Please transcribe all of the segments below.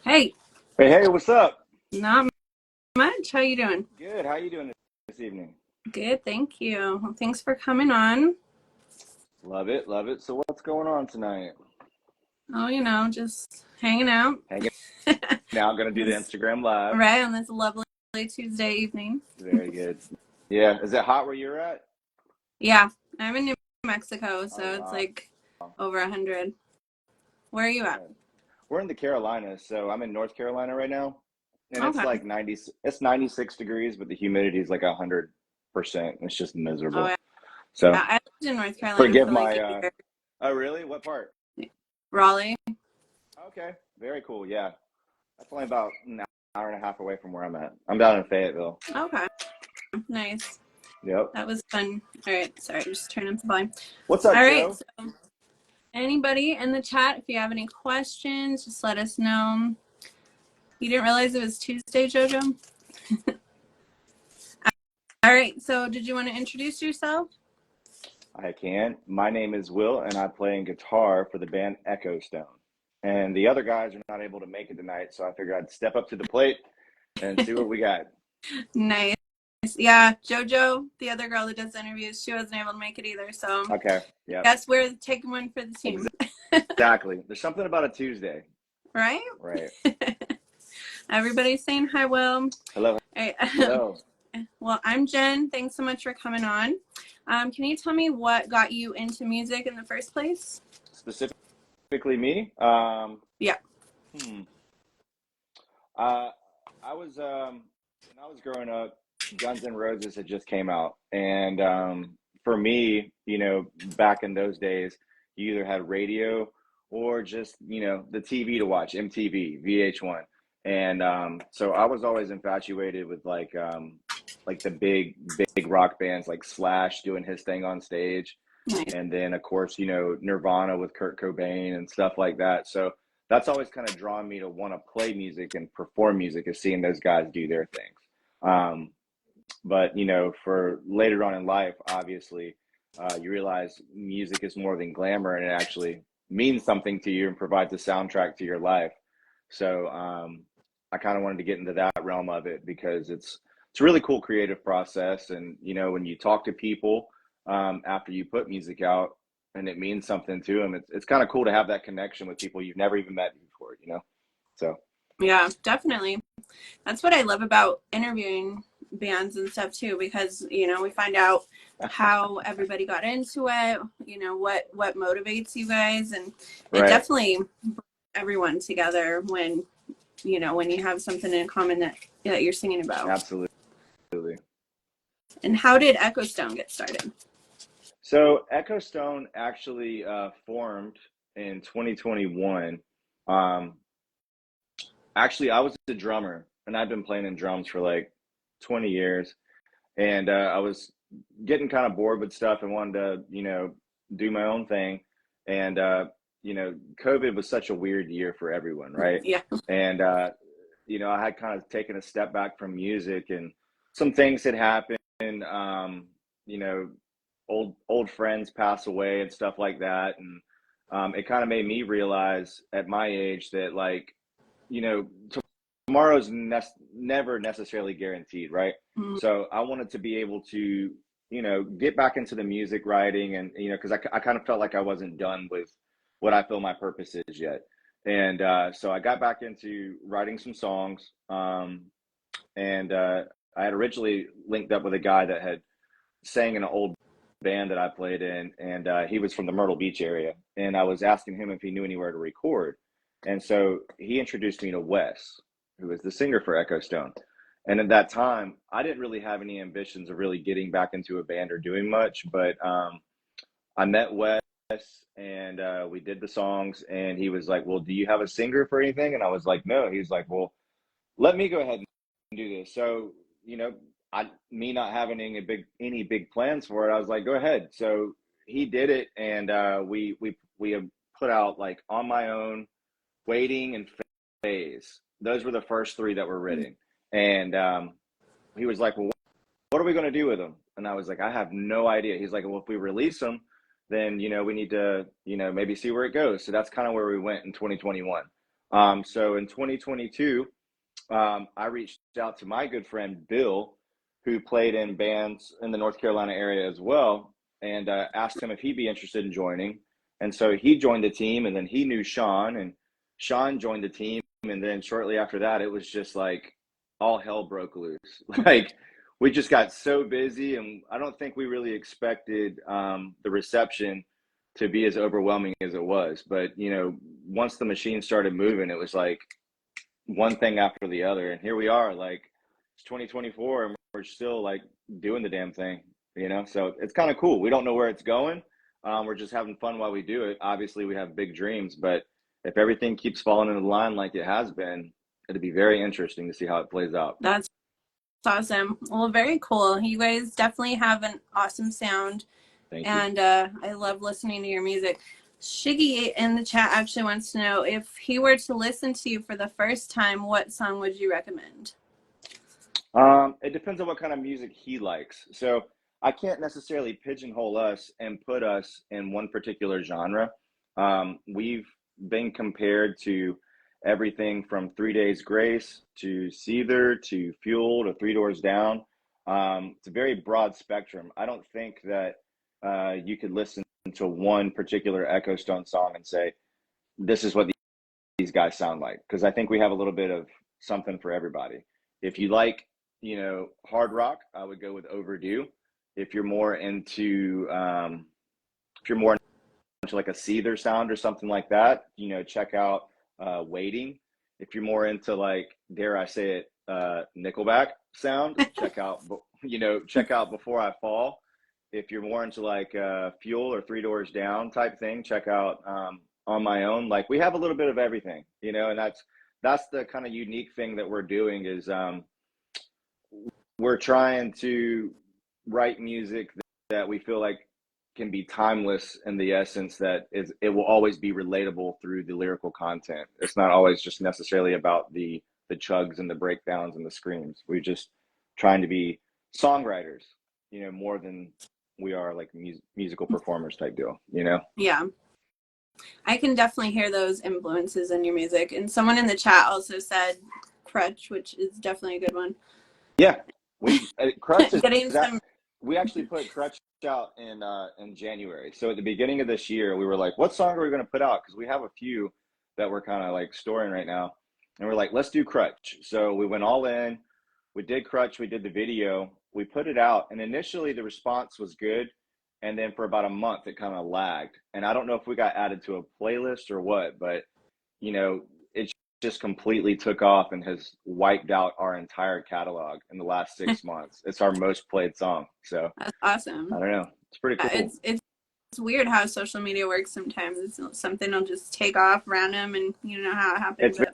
Hey, Hey, hey, what's up? not much. How you doing? Good. How you doing this evening? Good, thank you. Well, thanks for coming on. Love it, love it. So what's going on tonight? Oh, just hanging out. Hanging out, gonna do the This, Instagram live. right on this lovely Tuesday evening. Very good. Yeah, is it hot where you're at? Yeah, I'm in New Mexico, Oh so it's wow. like over 100. Where are you at? Yeah. We're in the Carolinas, so I'm in North Carolina right now, and it's Okay. like 90, it's 96 degrees, but the humidity is like 100%. It's just Oh, miserable. yeah. So I lived in North Carolina forgive for like my a year. oh really? What part? Raleigh. Okay, very cool. Yeah. That's only about an hour and a half away from where I'm at. I'm down in Fayetteville. Okay, nice. Yep. That was fun. All right, sorry, just turn up the volume. What's up, All right, Joe? so anybody in the chat, if you have any questions, just let us know. You didn't realize it was Tuesday, JoJo? All right, so did you want to introduce yourself? I can. My name is Will, and I play guitar for the band Echostone. And the other guys are not able to make it tonight, so I figured I'd step up to the plate and see what we got. Nice. Yeah, JoJo, the other girl that does interviews, she wasn't able to make it either. So Okay. Yep. guess we're taking one for the team. Exactly. There's something about a Tuesday. Right? Right. Everybody's saying hi, Will. All Hello. right. Hello. Well, I'm Jen. Thanks so much for coming on. Can you tell me what got you into music in the first place? Specifically me. Yeah. Hmm. Uh, I was when I was growing up, Guns N' Roses had just came out, and for me, back in those days, you either had radio or just the TV to watch, MTV, VH1, and so I was always infatuated with like the big rock bands like Slash doing his thing on stage, Nice. and then of course Nirvana with Kurt Cobain and stuff like that. So that's always kind of drawn me to want to play music and perform music, is seeing those guys do their things. Um, but for later on in life, obviously, you realize music is more than glamour, and it actually means something to you and provides a soundtrack to your life. So I kind of wanted to get into that realm of it because it's a really cool creative process, and when you talk to people after you put music out and it means something to them, it's kind of cool to have that connection with people you've never even met before. So Yeah, definitely. That's what I love about interviewing bands and stuff too, because we find out how everybody got into it, what motivates you guys, and it right, definitely brings everyone together when you have something in common that you're singing about. absolutely. And how did Echostone get started? So Echo Stone actually formed in 2021. Um, Actually, I was the drummer, and I've been playing in drums for like 20 years. And I was getting kind of bored with stuff and wanted to, do my own thing. And COVID was such a weird year for everyone, right? Yeah. And I had kind of taken a step back from music, and some things had happened. You know, old friends pass away and stuff like that, and it kind of made me realize at my age that like you know tomorrow's never necessarily guaranteed, right? Mm, So I wanted to be able to get back into the music writing, and because I kind of felt like I wasn't done with what I feel my purpose is yet. And so I got back into writing some songs, and I had originally linked up with a guy that had sang in an old band that I played in, and he was from the Myrtle Beach area, and I was asking him if he knew anywhere to record, and so he introduced me to Wes, who is the singer for Echo Stone. And at that time, I didn't really have any ambitions of really getting back into a band or doing much, but I met Wes, and we did the songs, and he was like, "Well, do you have a singer for anything?" And I was like, "No." He's like, "Well, let me go ahead and do this." So, me not having any big plans for it, I was like, "Go ahead." So he did it, and we have put out like On My Own, Waiting, and Phase. Those were the first three that were written, and he was like, "Well, what are we going to do with them?" And I was like, "I have no idea." He's like, "Well, if we release them, then we need to maybe see where it goes." So that's kind of where we went in 2021. So in 2022, I reached out to my good friend Bill, who played in bands in the North Carolina area as well, and asked him if he'd be interested in joining. And so he joined the team, and then he knew Sean, and Sean joined the team. And then shortly after that, it was just like all hell broke loose. Like we just got so busy, and I don't think we really expected the reception to be as overwhelming as it was. But once the machine started moving, it was like one thing after the other, and here we are, like it's 2024 and we're still like doing the damn thing, so it's kind of cool. We don't know where it's going. We're just having fun while we do it. Obviously we have big dreams, but if everything keeps falling into line like it has been, it'll be very interesting to see how it plays out. That's awesome. Well, very cool. You guys definitely have an awesome sound. Thank you. And I love listening to your music. Shiggy in the chat actually wants to know, if he were to listen to you for the first time, what song would you recommend? It depends on what kind of music he likes. So I can't necessarily pigeonhole us and put us in one particular genre. We've been compared to everything from 3 Days Grace to Seether to Fuel to Three Doors Down. It's a very broad spectrum. I don't think that you could listen to one particular Echostone song and say, this is what these guys sound like. Because I think we have a little bit of something for everybody. If you like, hard rock, I would go with Overdue. If you're more into, like a Seether sound or something like that, check out Waiting. If you're more into, like, dare I say it, Nickelback sound, check out Before I Fall. If you're more into like Fuel or Three Doors Down type thing, check out On My Own. Like we have a little bit of everything, and that's the kind of unique thing that we're doing is we're trying to write music that we feel like can be timeless in the essence that it will always be relatable through the lyrical content. It's not always just necessarily about the chugs and the breakdowns and the screams. We're just trying to be songwriters, more than we are like musical performers type deal, Yeah, I can definitely hear those influences in your music. And someone in the chat also said Crutch, which is definitely a good one. Yeah, Crutch is Getting that some. we actually put Crutch out in January. So at the beginning of this year, we were like, what song are we going to put out? Because we have a few that we're kind of like storing right now, and we're like, let's do Crutch. So we went all in. We did Crutch. We did the video. We put it out, and initially the response was good, and then for about a month it kind of lagged. And I don't know if we got added to a playlist or what, but it just completely took off and has wiped out our entire catalog in the last 6 months. It's our most played song. So That's awesome. I don't know. It's pretty cool. It's weird how social media works sometimes. It's something will just take off random, and you know how it happens. It's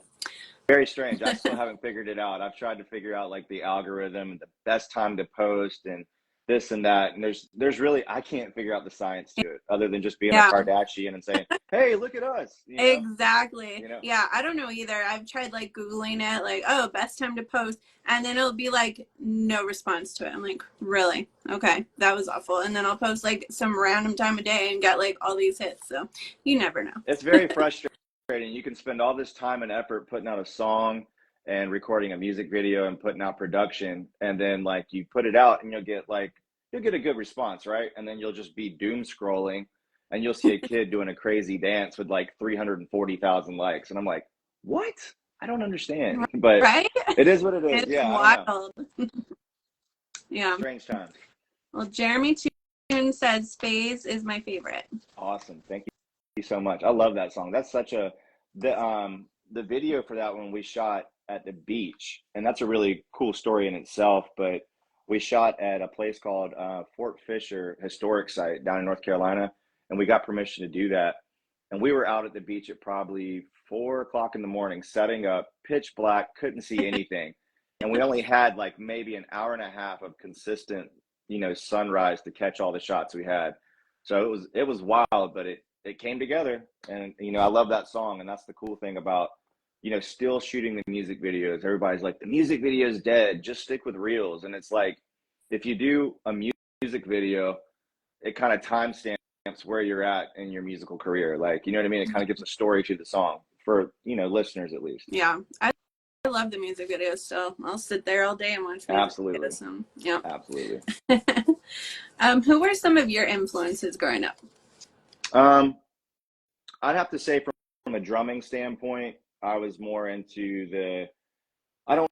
very strange. I still haven't figured it out. I've tried to figure out like the algorithm and the best time to post and this and that. And there's really, I can't figure out the science to it other than just being a Yeah. Kardashian and saying, hey, look at us. Exactly. Yeah, I don't know either. I've tried like Googling it, like, oh, best time to post. And then it'll be like no response to it. I'm like, really? Okay, that was awful. And then I'll post like some random time of day and get like all these hits. So you never know. It's very frustrating. You can spend all this time and effort putting out a song and recording a music video and putting out production, and then like you put it out and you'll get a good response, right? And then you'll just be doom scrolling and you'll see a kid doing a crazy dance with like 340,000 likes, and I'm like, what? I don't understand. But right? it is what it is. It's Yeah, wild. Yeah. Strange times. Well, Jeremy Toon said Space is my favorite. Awesome. Thank you so much. I love that song. That's such the video for that one we shot at the beach, and that's a really cool story in itself. But we shot at a place called Fort Fisher Historic Site down in North Carolina, and we got permission to do that. And we were out at the beach at probably 4 o'clock in the morning, setting up, pitch black, couldn't see anything, and we only had like maybe an hour and a half of consistent, sunrise to catch all the shots we had. So it was wild, but it came together, and I love that song. And that's the cool thing about still shooting the music videos. Everybody's like, the music video is dead, just stick with reels. And it's like, if you do a music video, it kind of timestamps where you're at in your musical career, like, you know what I mean? It kind of gives a story to the song for, you know, listeners at least. Yeah. I love the music videos still. I'll sit there all day and watch music Absolutely. videos. So, yeah. Absolutely. Who were some of your influences growing up? I'd have to say from a drumming standpoint, I was more into I don't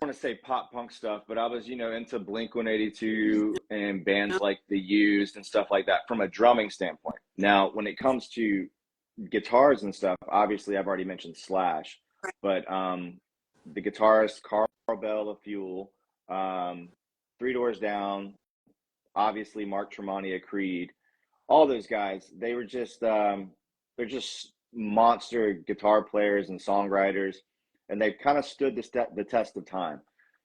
want to say pop punk stuff, but I was, you know, into Blink 182 and bands like The Used and stuff like that from a drumming standpoint. Now, when it comes to guitars and stuff, obviously I've already mentioned Slash, but the guitarist Carl Bell of Fuel, Three Doors Down, obviously Mark Tremonti of Creed, all those guys, they were just they're just monster guitar players and songwriters, and they've kind of stood the test of time.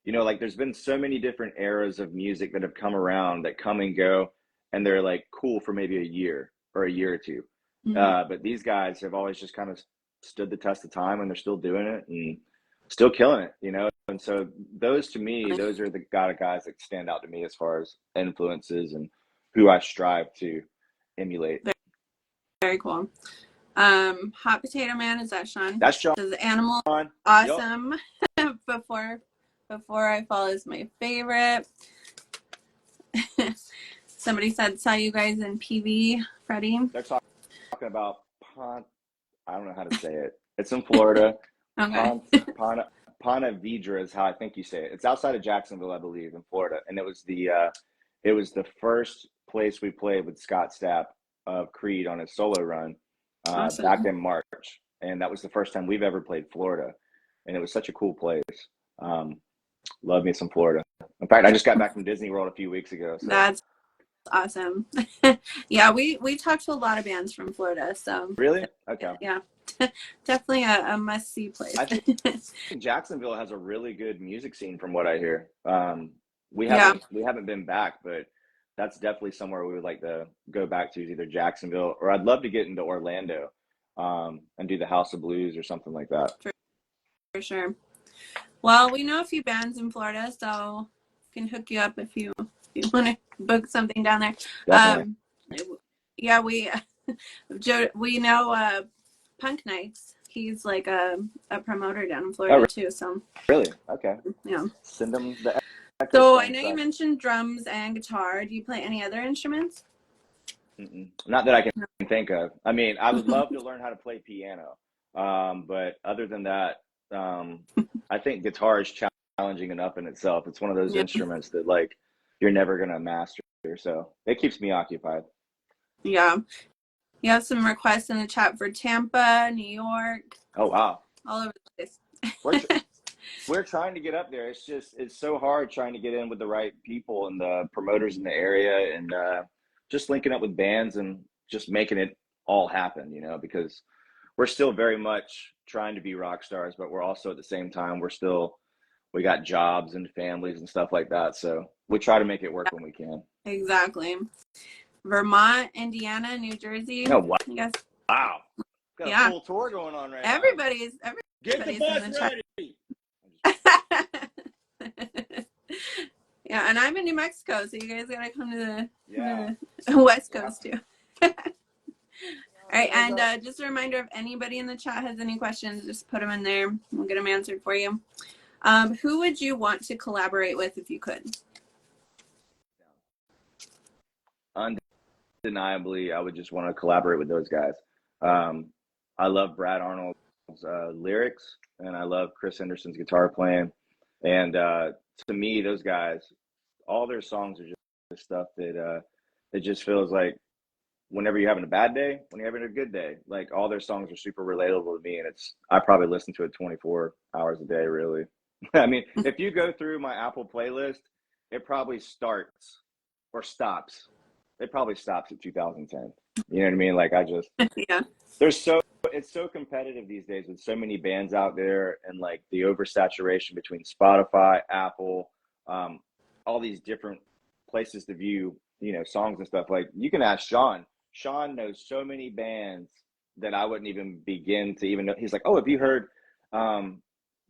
You know, like there's been so many different eras of music that have come around that come and go, and they're like cool for maybe a year or a year or two. But these guys have always just kind of stood the test of time, and they're still doing it and still killing it, you know? And so those, to me, those are the kind of guys that stand out to me as far as influences and who I strive to emulate. Very cool. Hot Potato Man, is that Sean? That's Sean. Does Animal Yep. Awesome. Before I Fall is my favorite. Somebody said saw you guys in PV, Freddie. They're talking about I don't know how to say it. It's in Florida. Okay. Ponte Vedra is how I think you say it. It's outside of Jacksonville, I believe, in Florida. And it was the first place we played with Scott Stapp of Creed on his solo run Awesome. back in March. And that was the first time we've ever played Florida. And it was such a cool place. Love me some Florida. In fact, I just got back from Disney World a few weeks ago. So. That's awesome. Yeah, we talked to a lot of bands from Florida. So really? Okay. Yeah. Definitely a must-see place. I think Jacksonville has a really good music scene from what I hear. We haven't been back, but that's definitely somewhere we would like to go back to, is either Jacksonville, or I'd love to get into Orlando and do the House of Blues or something like that. For sure. Well, we know a few bands in Florida, so we can hook you up if you want to book something down there. Definitely. Yeah, we know Punk Nights. He's like a promoter down in Florida too. So really? Okay. Yeah. Send them the. So I know you mentioned drums and guitar. Do you play any other instruments? Not that I can think of. I mean, I would love to learn how to play piano, but other than that, I think guitar is challenging enough in itself. It's one of those instruments that like you're never gonna master, so it keeps me occupied. Yeah. You have some requests in the chat for Tampa, New York. Oh wow! All over the place. We're trying to get up there. It's so hard trying to get in with the right people and the promoters in the area, and just linking up with bands and just making it all happen, you know, because we're still very much trying to be rock stars, but we're also at the same time, we got jobs and families and stuff like that. So we try to make it work when we can. Exactly. Vermont, Indiana, New Jersey. Oh, wow. Yes. Wow. Got a full tour going on right now. Everybody's Get the bus ready. Yeah, and I'm in New Mexico, so you guys gotta come to the West Coast too. All right, and just a reminder, if anybody in the chat has any questions, just put them in there. We'll get them answered for you. Who would you want to collaborate with if you could? Undeniably, I would just want to collaborate with those guys. I love Brad Arnold's lyrics, and I love Chris Henderson's guitar playing. And to me, those guys, all their songs are just stuff that it just feels like whenever you're having a bad day, when you're having a good day, like all their songs are super relatable to me. And I probably listen to it 24 hours a day, really. I mean, if you go through my Apple playlist, it probably starts or stops. It probably stops at 2010. You know what I mean? Like it's so competitive these days with so many bands out there, and like the oversaturation between Spotify, Apple, all these different places to view, you know, songs and stuff. Like you can ask Sean. Sean knows so many bands that I wouldn't even begin to even know. He's like, "Oh, have you heard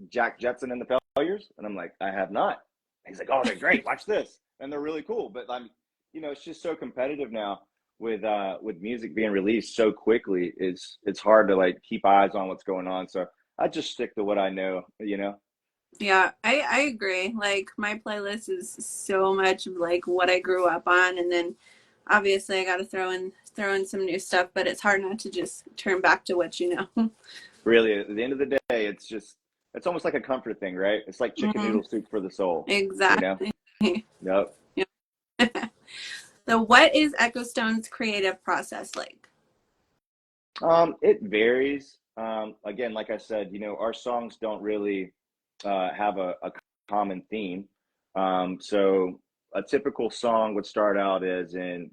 Jack Jetson and the Failures?" And I'm like, "I have not." He's like, "Oh, they're great. Watch this." And they're really cool. But you know, it's just so competitive now with music being released so quickly, it's hard to like keep eyes on what's going on. So I just stick to what I know, you know. Yeah, I agree. Like my playlist is so much of like what I grew up on, and then obviously I got to throw in some new stuff, but it's hard not to just turn back to what you know. Really, at the end of the day, it's almost like a comfort thing, right? It's like chicken Hmm. noodle soup for the soul, you know. Exactly. Yep. Yeah. So what is Echostone's creative process like? It varies. Again, like I said, you know, our songs don't really have a common theme. So a typical song would start out as in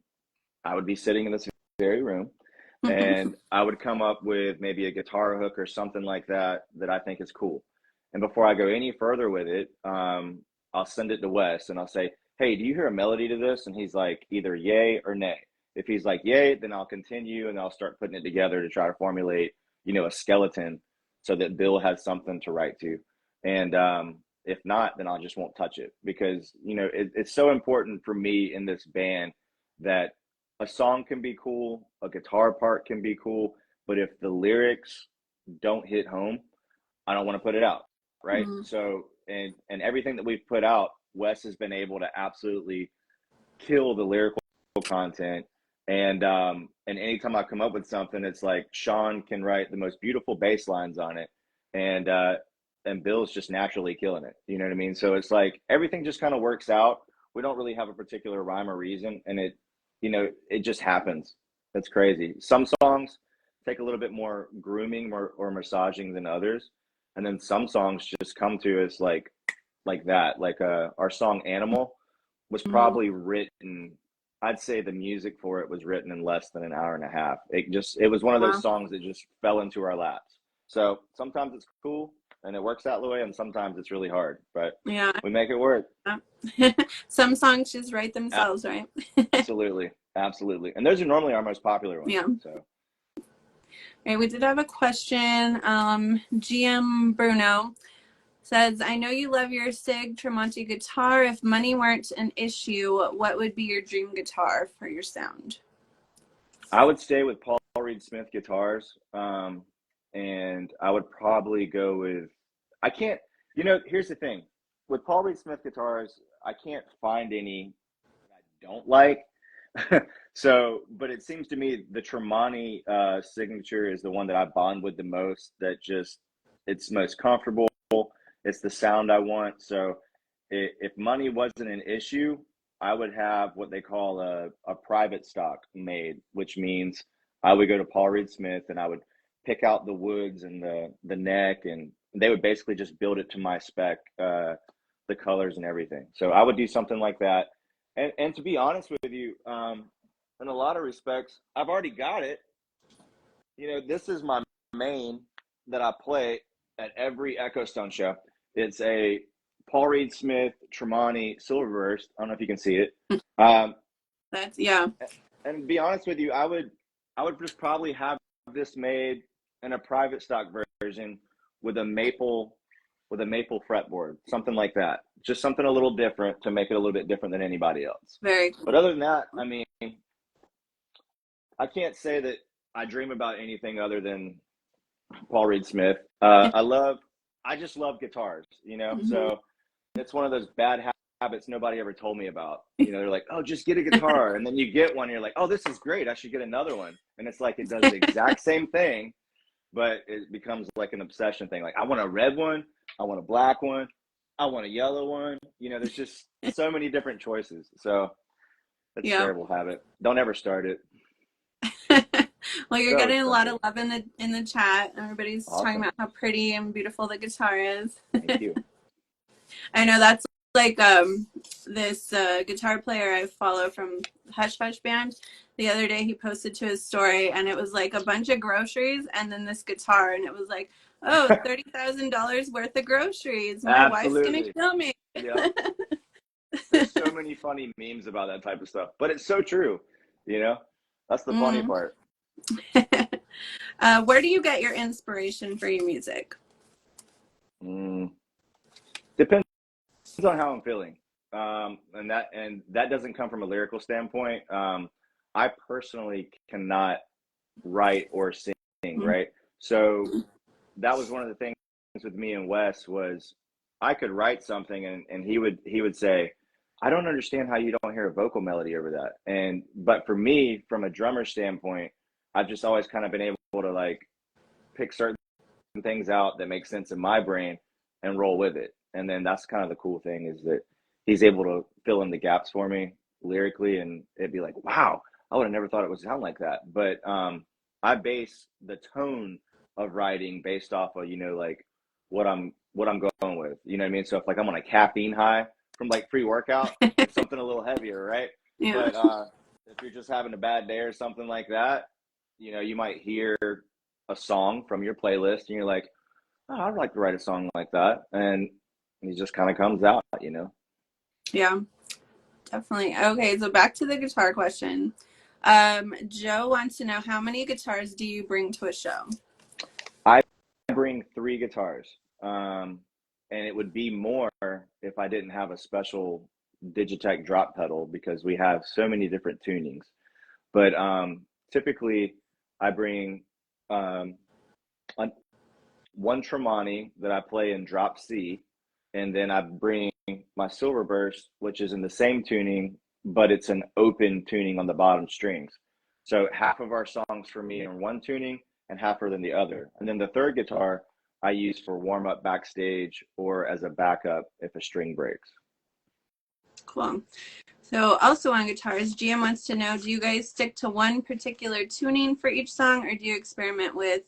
I would be sitting in this very room and I would come up with maybe a guitar hook or something like that that I think is cool. And before I go any further with it, I'll send it to Wes and I'll say, "Hey, do you hear a melody to this?" And he's like, either yay or nay. If he's like yay, then I'll continue and I'll start putting it together to try to formulate, you know, a skeleton so that Bill has something to write to. And if not, then I just won't touch it because you know it's so important for me in this band that a song can be cool, a guitar part can be cool, but if the lyrics don't hit home, I don't want to put it out, right? Mm. So and everything that we've put out, Wes has been able to absolutely kill the lyrical content. And anytime I come up with something, it's like Sean can write the most beautiful bass lines on it, and and Bill's just naturally killing it. You know what I mean? So it's like everything just kind of works out. We don't really have a particular rhyme or reason, and it, you know, it just happens. That's crazy. Some songs take a little bit more grooming or massaging than others, and then some songs just come to us like that. Like our song "Animal" was Mm. probably written, I'd say the music for it was written in less than an hour and a half. It was one of those Wow. songs that just fell into our laps. So sometimes it's cool and it works that way, and sometimes it's really hard, but Yeah. we make it work. Some songs just write themselves, right? Absolutely. Absolutely. And those are normally our most popular ones. Yeah. So Right, we did have a question. GM Bruno says, I know you love your Sig Tremonti guitar. If money weren't an issue, what would be your dream guitar for your sound? I would stay with Paul Reed Smith guitars. And I would probably go with, I can't, you know, here's the thing with Paul Reed Smith guitars, I can't find any that I don't like. So, but it seems to me the Tremonti signature is the one that I bond with the most, that just, it's most comfortable. It's the sound I want. So if money wasn't an issue, I would have what they call a private stock made, which means I would go to Paul Reed Smith and I would pick out the woods and the neck, and they would basically just build it to my spec, the colors and everything. So I would do something like that. And to be honest with you, in a lot of respects, I've already got it. You know, this is my main that I play at every Echostone show. It's a Paul Reed Smith Tremonti Silverburst. I don't know if you can see it. Um, That's, yeah. and to be honest with you, I would just probably have this made in a private stock version with a maple fretboard, something like that. Just something a little different to make it a little bit different than anybody else. Very But cool. other than that, I mean, I can't say that I dream about anything other than Paul Reed Smith. I just love guitars, you know. Mhm. So it's one of those bad habits nobody ever told me about. You know, they're like, "Oh, just get a guitar," and then you get one, and you're like, "Oh, this is great. I should get another one." And it's like it does the exact same thing, but it becomes like an obsession thing. Like, I want a red one, I want a black one, I want a yellow one. You know, there's just so many different choices. So it's a Yeah. terrible habit. Don't ever start it. Well, you're So getting a lot expensive. of love in the chat. Everybody's talking Awesome. about how pretty and beautiful the guitar is. Thank you. I know that's like this guitar player I follow from Hush Hush Band. The other day he posted to his story and it was like a bunch of groceries and then this guitar and it was like, oh, $30,000 worth of groceries. My wife's gonna Absolutely. kill me. Yep. There's so many funny memes about that type of stuff, but it's so true. You know, that's the funny Mm. part. Where do you get your inspiration for your music? Mm, depends on how I'm feeling. And that doesn't come from a lyrical standpoint. I personally cannot write or sing, Mm-hmm. right? So that was one of the things with me and Wes was I could write something and he would say, I don't understand how you don't hear a vocal melody over that. And but for me, from a drummer standpoint, I've just always kind of been able to like pick certain things out that make sense in my brain and roll with it. And then that's kind of the cool thing is that he's able to fill in the gaps for me lyrically, and it'd be like, wow, I would have never thought it would sound like that. But I base the tone of writing based off of like what I'm going with. You know what I mean? So if like I'm on a caffeine high from like pre-workout, it's something a little heavier, right? Yeah. But if you're just having a bad day or something like that, you might hear a song from your playlist and you're like, oh, I'd like to write a song like that. And it just kind of comes out. Yeah, definitely. Okay, so back to the guitar question. Joe wants to know, how many guitars do you bring to a show? I bring three guitars. And it would be more if I didn't have a special Digitech drop pedal because we have so many different tunings. But typically, I bring um, one Tremonti that I play in drop C, and then I bring my Silver Burst, which is in the same tuning, but it's an open tuning on the bottom strings. So half of our songs for me are in one tuning and half are in the other. And then the third guitar I use for warm up backstage or as a backup if a string breaks. Cool. So also on guitars, GM wants to know, do you guys stick to one particular tuning for each song, or do you experiment with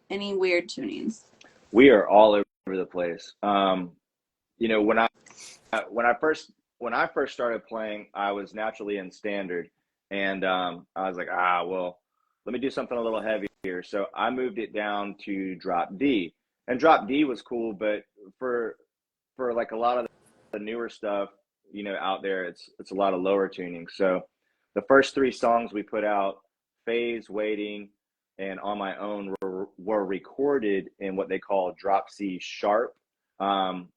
any weird tunings? We are all over the place. When I first started playing, I was naturally in standard, and I was like, well, let me do something a little heavier. So I moved it down to drop D, and drop D was cool, but for like a lot of the newer stuff, out there, it's a lot of lower tuning. So the first three songs we put out, Phase, Waiting, and On My Own, were recorded in what they call drop C sharp. Um,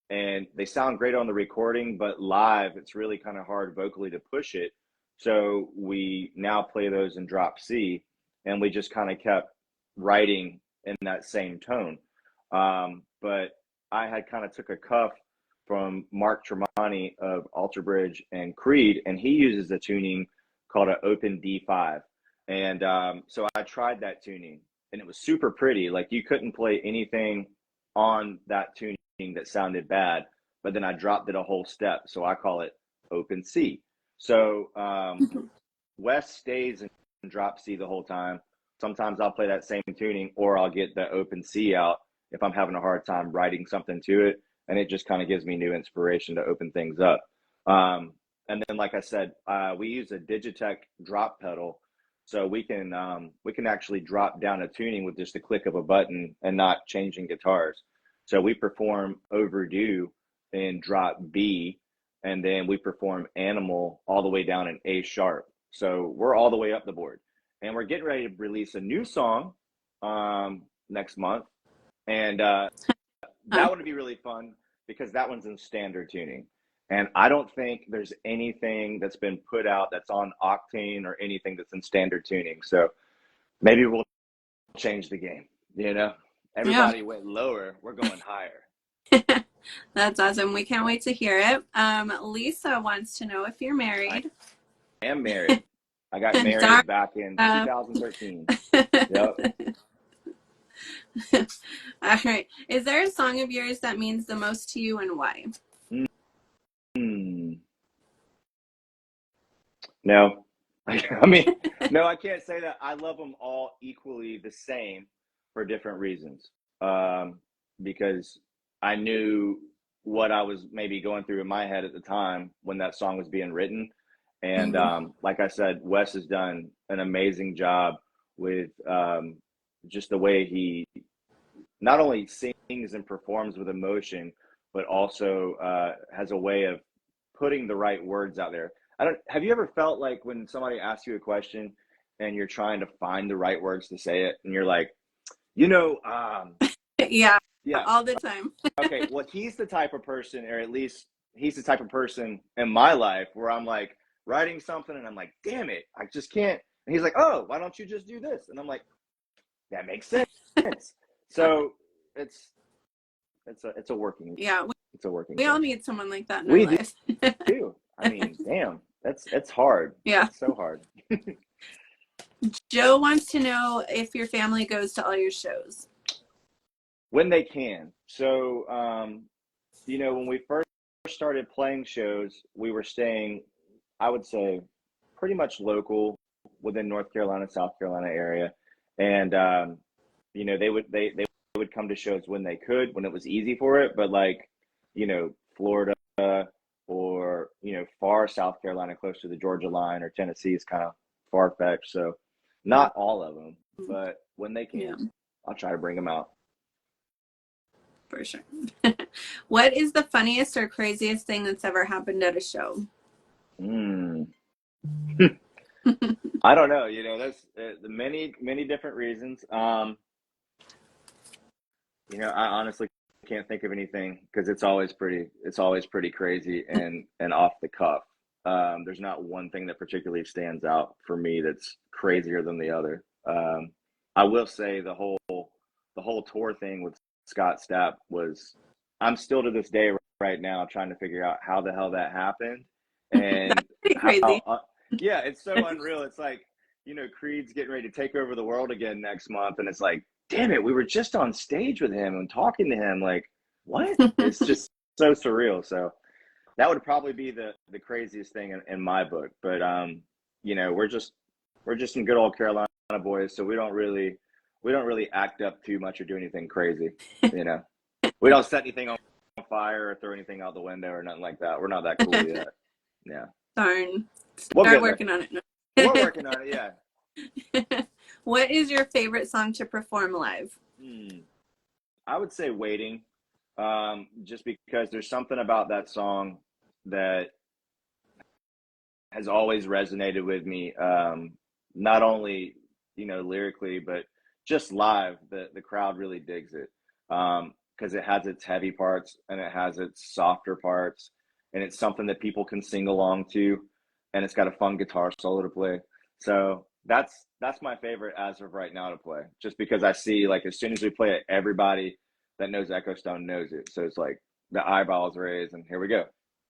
and they sound great on the recording, but live it's really kind of hard vocally to push it. So we now play those in drop C, and we just kind of kept writing in that same tone. But I had kind of took a cuff from Mark Tremonti of Alter Bridge and Creed, and he uses a tuning called an open D5. And so I tried that tuning, and it was super pretty. Like you couldn't play anything on that tuning that sounded bad, but then I dropped it a whole step. So I call it open C. So Wes stays in drop C the whole time. Sometimes I'll play that same tuning or I'll get the open C out if I'm having a hard time writing something to it. And it just kind of gives me new inspiration to open things up. And then, like I said, we use a Digitech drop pedal. So we can actually drop down a tuning with just a click of a button and not changing guitars. So we perform Overdue in drop B, and then we perform Animal all the way down in A sharp. So we're all the way up the board, and we're getting ready to release a new song next month, and Huh? that one would be really fun because that one's in standard tuning. And I don't think there's anything that's been put out that's on Octane or anything that's in standard tuning. So maybe we'll change the game. Yeah. Everybody went lower. We're going higher. That's awesome. We can't wait to hear it. Lisa wants to know if you're I married. am married. I got Darn. married back in Uh, 2013. Yep. All right. Is there a song of yours that means the most to you, and why? Hmm. No. I mean, no, I can't say that. I love them all equally the same for different reasons. Um, because I knew what I was maybe going through in my head at the time when that song was being written. And Mhm. like I said, Wes has done an amazing job with just the way he not only sings and performs with emotion, but also has a way of putting the right words out there. I don't. Have you ever felt like when somebody asks you a question and you're trying to find the right words to say it, and you're like, you know, Yeah, yeah, all the time. okay. Well, he's the type of person, or at least he's the type of person in my life where I'm like, writing something, and I'm like, damn it, I just can't. And he's like, oh, why don't you just do this? And I'm like, that makes sense. So it's a working Yeah, it's a working we all thing. need someone like that in our We lives. do. I mean, damn, it's hard. Yeah. It's so hard. Joe wants to know if your family goes to all your shows. When they can. So, when we first started playing shows, we were staying, I would say, pretty much local within North Carolina, South Carolina area, and they would come to shows when they could, when it was easy for it, but like, Florida or far South Carolina, close to the Georgia line, or Tennessee is kind of far fetched. So, not all of them, but when they Yeah, can, I'll try to bring them out. for sure. What is the funniest or craziest thing that's ever happened at a show? Mm. I don't know. There's many different reasons. I honestly can't think of anything because it's always pretty crazy and off the cuff. There's not one thing that particularly stands out for me that's crazier than the other. I will say the whole tour thing with Scott Stapp was. I'm still to this day right now trying to figure out how the hell that happened and Pretty how. crazy. Yeah, it's so unreal. It's like Creed's getting ready to take over the world again next month, and it's like, damn it, we were just on stage with him and talking to him. Like, what? It's just so surreal. So that would probably be the craziest thing in my book. But we're just some good old Carolina boys, so we don't really act up too much or do anything crazy. You know, we don't set anything on fire or throw anything out the window or nothing like that. We're not that cool yet. Yeah, Darn. we'll Start get there. working on We're it. working on it. Yeah. What is your favorite song to perform live? I would say Waiting, just because there's something about that song that has always resonated with me. Not only lyrically, but just live. The crowd really digs it because it has its heavy parts and it has its softer parts, and it's something that people can sing along to, and it's got a fun guitar solo to play. So that's my favorite as of right now to play, just because I see, like, as soon as we play it, everybody that knows Echostone knows it. So it's like the eyeballs raise, and here we go. So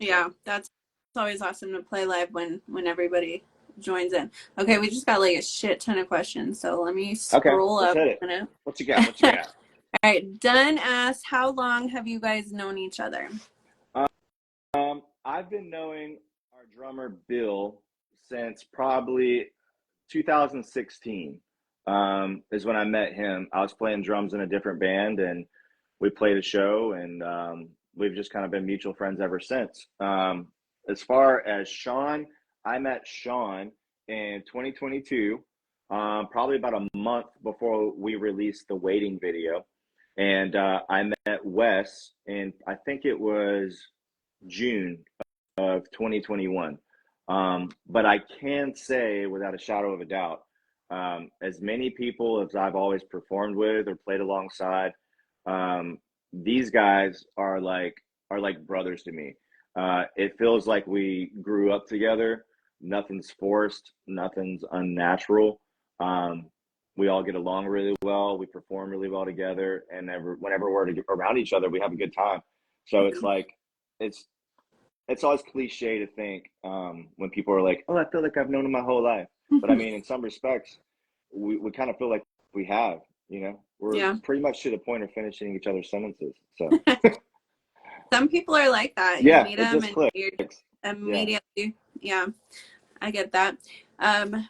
Yeah, that's it's always awesome to play live when everybody joins in. Okay, we just got like a shit ton of questions, so let me okay, scroll let's up hit it. a minute. What you got? What you got? All right, Dunn asks, how long have you guys known each other? I've been knowing our drummer Bill since probably 2016. Is when I met him. I was playing drums in a different band, and we played a show, and we've just kind of been mutual friends ever since. As far as Sean, I met Sean in 2022, probably about a month before we released the Waiting video, and I met Wes in, I think it was June of 2021. But I can say without a shadow of a doubt, as many people as I've always performed with or played alongside, um, these guys are like brothers to me. It feels like we grew up together. Nothing's forced. Nothing's unnatural. Um, we all get along really well. We perform really well together, and whenever we're around each other, we have a good time. So it's like it's it's always cliche to think when people are like, "Oh, I feel like I've known him my whole life," but I mean, in some respects, we kind of feel like we have. We're Yeah. pretty much to the point of finishing each other's sentences. So Some people are like that. You yeah, meet it them just and clicks. you're Yeah. immediately, yeah, I get that.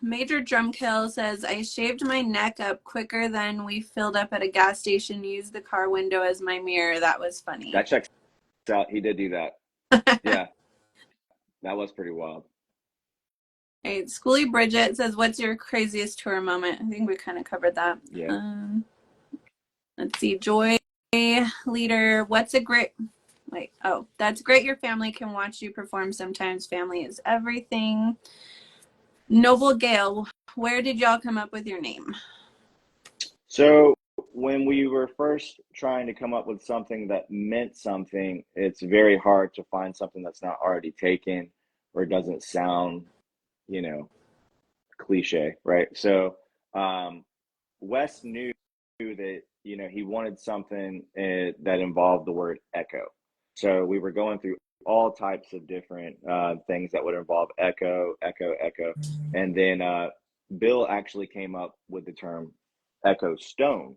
Major Drumkill says, I shaved my neck up quicker than we filled up at a gas station, used the car window as my mirror. That was funny. That checks out. He did do that. Yeah, that was pretty wild. Right. Schoolie Bridget says, what's your craziest tour moment? I think we kind of covered that. Yeah. Let's see. Joy Leader, what's a great, wait, oh, that's great. Your family can watch you perform sometimes. Family is everything. Noble Gale, where did y'all come up with your name? So when we were first trying to come up with something that meant something, it's very hard to find something that's not already taken. or it doesn't sound, you know, cliche, right? So Wes knew that, you know, he wanted something that involved the word echo. So we were going through all types of different things that would involve echo, echo, echo, and then Bill actually came up with the term Echostone.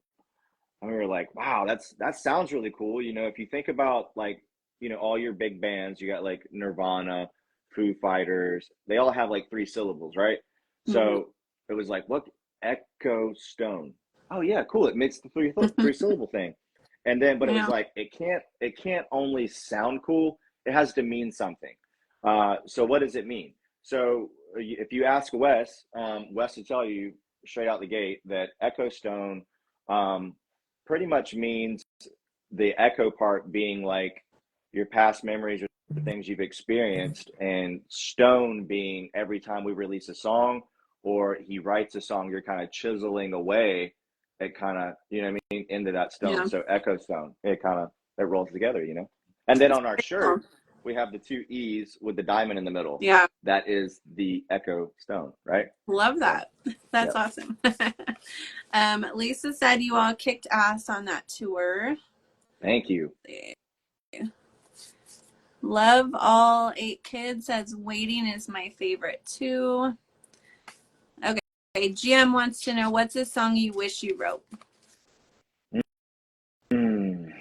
And we were like, wow, that sounds really cool. You know, if you think about like, you know, all your big bands, you got like Nirvana, Foo Fighters, they all have like three syllables, right? Mhm. So it was like, what, Echo Stone? Oh yeah, cool. It makes the three syllable thing. And then, but it was Yeah. like it can't only sound cool. It has to mean something. So what does it mean? So if you ask Wes, Wes will tell you straight out the gate that Echo Stone um, pretty much means the echo part being like your past memories or the things you've experienced, and stone being every time we release a song or he writes a song, you're kind of chiseling away it kind of, you know what I mean, into that stone. Yeah. So echo stone, it kind of, it rolls together, you know. And then That's on our pretty cool. shirt we have the two E's with the diamond in the middle. Yeah. That is the echo stone, right? Love So that. That's yeah. awesome. Lisa said you all kicked ass on that tour. Thank you. Love all 8 kids says waiting is my favorite too. Okay, GM wants to know what's a song you wish you wrote. Mm.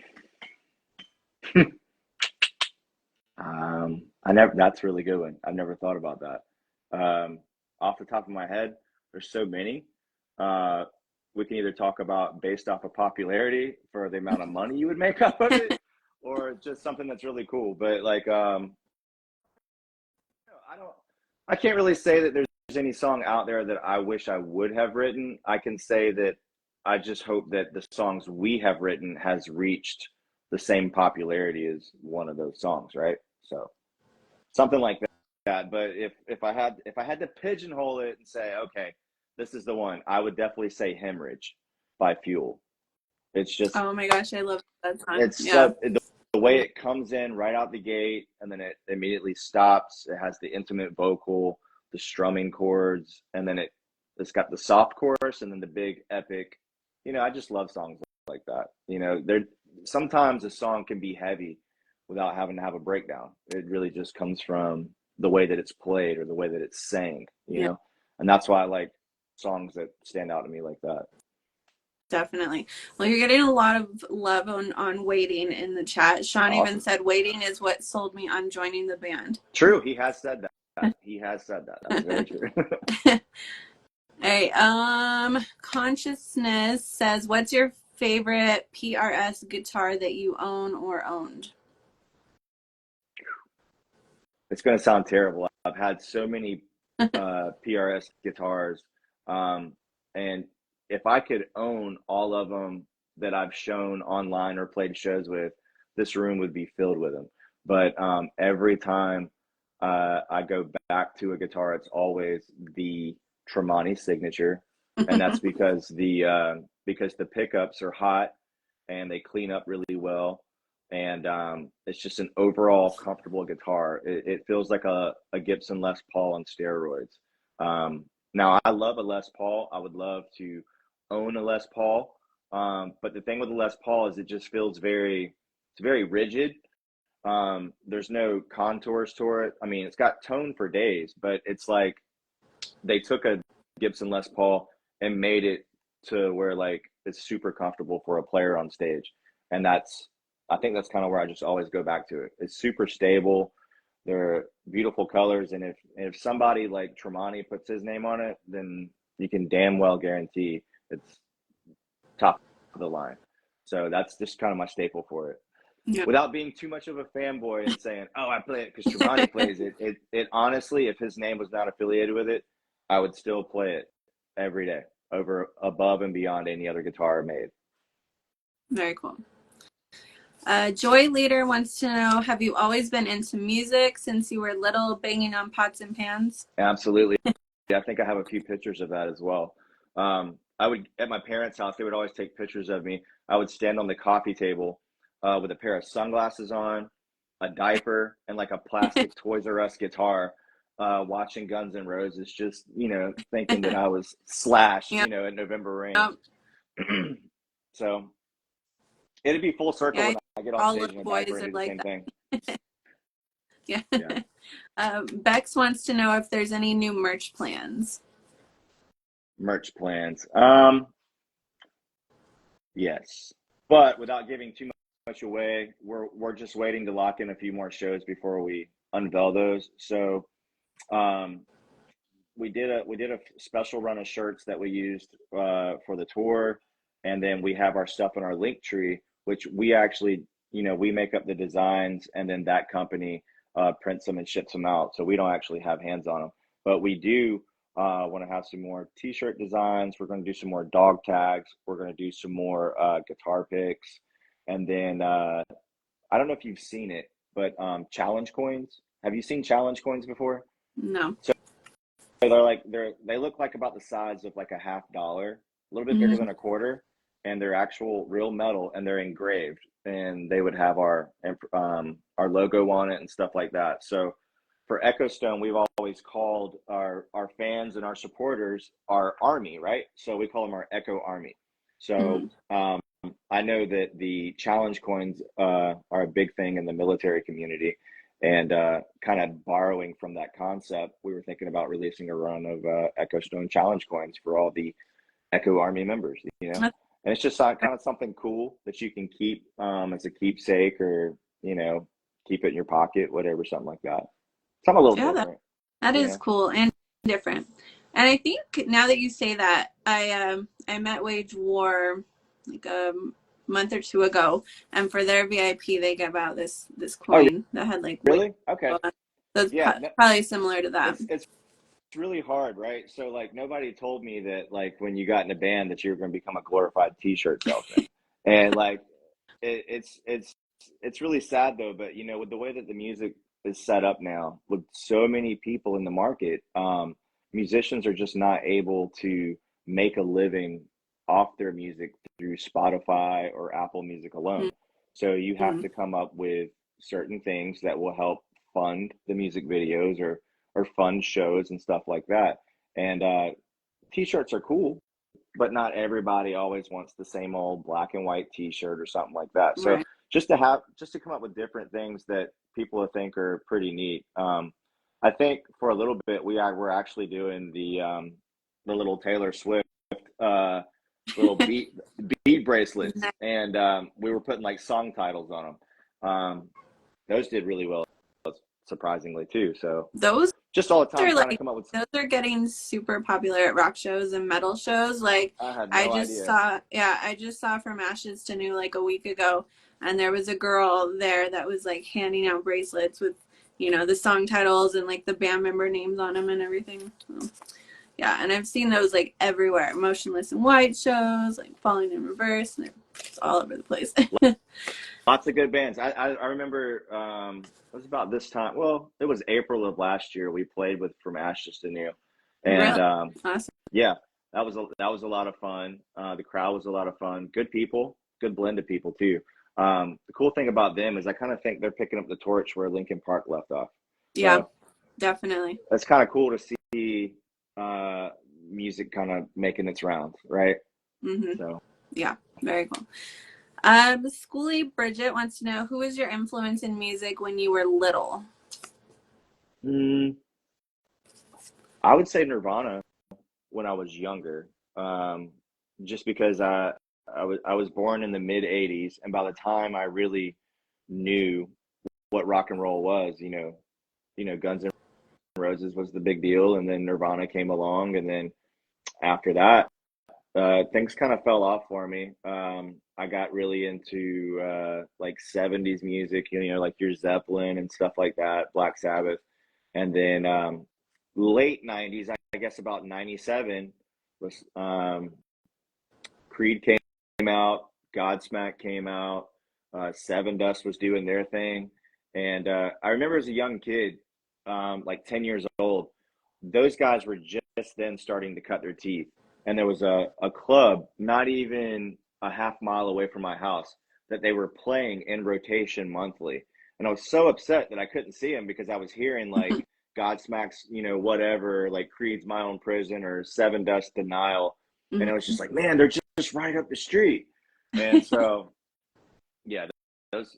I never. That's a really good one. I've never thought about that. Off the top of my head, there's so many. Uh, we can either talk about based off of popularity for the amount of money you would make off of it, or just something that's really cool. But like, I don't. I can't really say that there's any song out there that I wish I would have written. I can say that I just hope that the songs we have written has reached the same popularity as one of those songs, right? So something like that. But if I had to pigeonhole it and say, okay, this is the one, I would definitely say "Hemorrhage" by Fuel. It's just Oh my gosh, I love that song. it's Yeah. so the way it comes in right out the gate and then it immediately stops. It has the intimate vocal, the strumming chords, and then it's got the soft chorus and then the big epic. You know, I just love songs like that. You know, there sometimes a song can be heavy without having to have a breakdown. It really just comes from the way that it's played or the way that it's sang, you Yeah. know? And that's why I like songs that stand out to me like that. Definitely. Well, you're getting a lot of love on waiting in the chat. Sean even Awesome. said waiting is what sold me on joining the band. True. He has said that. He has said that. That's very true. All right. Consciousness says, what's your favorite PRS guitar that you own or owned? It's going to sound terrible. I've had so many PRS guitars, and if I could own all of them that I've shown online or played shows with, this room would be filled with them. But every time I go back to a guitar, it's always the Tremonti signature, and that's because the pickups are hot and they clean up really well, and it's just an overall comfortable guitar. It feels like a Gibson Les Paul on steroids. Now I love a Les Paul. I would love to own a Les Paul, but the thing with the Les Paul is it just feels it's very rigid. There's no contours to it. I mean, it's got tone for days, but it's like they took a Gibson Les Paul and made it to where like it's super comfortable for a player on stage. And I think that's kind of where I just always go back to it. It's super stable. They're beautiful colors. And if somebody like Tremonti puts his name on it, then you can damn well guarantee it's top of the line. So that's just kind of my staple for it Yeah. without being too much of a fanboy and saying, "Oh, I play it because Tremonti plays it." It honestly, if his name was not affiliated with it, I would still play it every day, over above and beyond any other guitar made. Very cool. Joy Leader wants to know, have you always been into music since you were little, banging on pots and pans? Absolutely, yeah, I think I have a few pictures of that as well. I would at my parents' house, they would always take pictures of me. I would stand on the coffee table with a pair of sunglasses on, a diaper, and like a plastic Toys R Us guitar. watching Guns N' Roses, just, thinking that I was Slash, Yeah. at November Rain. Yep. So it'd be full circle Yeah. when I get on All stage little in a diaper boys and are do the like same that. thing. Yeah. Yeah. Bex wants to know if there's any new merch plans. Merch plans. Yes, but without giving too much away, we're just waiting to lock in a few more shows before we unveil those. So, um, we did a special run of shirts that we used for the tour, and then we have our stuff in our link tree, which we actually, we make up the designs, and then that company prints them and ships them out. So we don't actually have hands on them, but we do want to have some more T-shirt designs. We're going to do some more dog tags. We're going to do some more guitar picks, and then I don't know if you've seen it, but challenge coins. Have you seen challenge coins before? No. So they look like about the size of like a $50, a little bit bigger Mm-hmm. than a quarter, and they're actual real metal, and they're engraved, and they would have our logo on it and stuff like that. So for Echostone, we've always called our fans and our supporters our army, right? So we call them our Echo Army. So I know that the challenge coins are a big thing in the military community. And kind of borrowing from that concept, we were thinking about releasing a run of Echostone challenge coins for all the Echo Army members, And it's just kind of something cool that you can keep as a keepsake, or, keep it in your pocket, whatever, something like that. Something a little Yeah, different, that you is know? cool and different. And I think now that you say that, I met Wage War like a month or two ago, and for their VIP they gave out this Oh, coin that had like Wage. really? Okay. That's Yeah, no, probably similar to that. it's really hard, right? So like nobody told me that like when you got in a band that you were going to become a glorified t-shirt salesman. And like it's really sad though, but with the way that the music is set up now, with so many people in the market, musicians are just not able to make a living off their music through Spotify or Apple Music alone. So you have Mm-hmm. to come up with certain things that will help fund the music videos, or fund shows and stuff like that. And t-shirts are cool, but not everybody always wants the same old black and white t-shirt or something like that. So Right. just to come up with different things that people think are pretty neat. I think for a little bit we're actually doing the little Taylor Swift uh, little bead bracelets, and we were putting like song titles on them. Those did really well, surprisingly too. So Those just all the time are trying to like come up with. those are getting super popular at rock shows and metal shows. Like I had I no just idea. saw, yeah, I just saw From Ashes to New like a week ago, and there was a girl there that was like handing out bracelets with, the song titles and like the band member names on them and everything. So, yeah, and I've seen those like everywhere. Motionless in White shows, like Falling in Reverse, and it's all over the place. Lots of good bands. I remember it was about this time. Well, it was April of last year. We played with From Ashes to New, and Really awesome. yeah, that was a lot of fun. The crowd was a lot of fun. Good people, good blend of people too. The cool thing about them is I kind of think they're picking up the torch where Linkin Park left off. Yeah, So definitely. it's kind of cool to see uh, music kind of making its rounds, right? Hmm. So. Yeah, very cool. Schoolie Bridget wants to know, who was your influence in music when you were little? Mm, I would say Nirvana when I was younger, just because I was born in the mid '80s, and by the time I really knew what rock and roll was, Guns N' Roses was the big deal, and then Nirvana came along, and then after that, things kind of fell off for me. I got really into like '70s music, like your Zeppelin and stuff like that, Black Sabbath, and then late '90s, I guess about '97 was Creed came out, Godsmack came out, Seven Dust was doing their thing, and I remember as a young kid, like 10 years old, those guys were just then starting to cut their teeth, and there was a club not even a half mile away from my house that they were playing in rotation monthly, and I was so upset that I couldn't see them because I was hearing like Godsmack's, you know, whatever, like Creed's My Own Prison or Seven Dust Denial. And it was just Mhm. like, man, they're just right up the street. And so, yeah, those,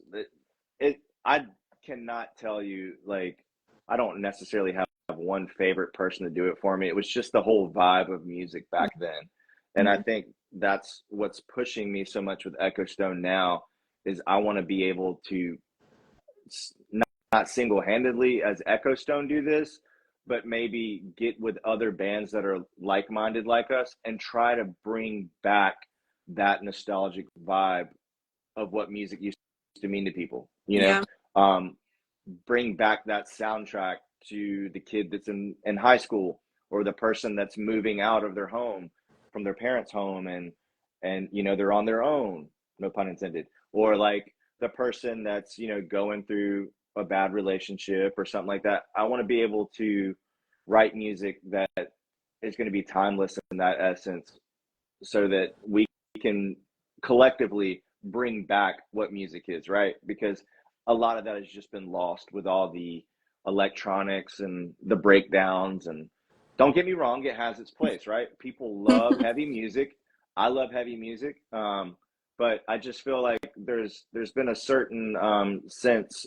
I cannot tell you, like, I don't necessarily have one favorite person to do it for me. It was just the whole vibe of music back then. And I Mhm. think that's what's pushing me so much with Echostone now is I want to be able to not single-handedly as Echostone do this, but maybe get with other bands that are like-minded like us and try to bring back that nostalgic vibe of what music used to mean to people, you know? Yeah. Um, bring back that soundtrack to the kid that's in high school or the person that's moving out of their home from their parents' home and you know they're on their own, no pun intended, or like the person that's you know going through a bad relationship or something like that. I want to be able to write music that is going to be timeless in that essence so that we can collectively bring back what music is, right? Because a lot of that has just been lost with all the electronics and the breakdowns. And don't get me wrong, it has its place, right? People love heavy music. I love heavy music. But I just feel like there's been a certain sense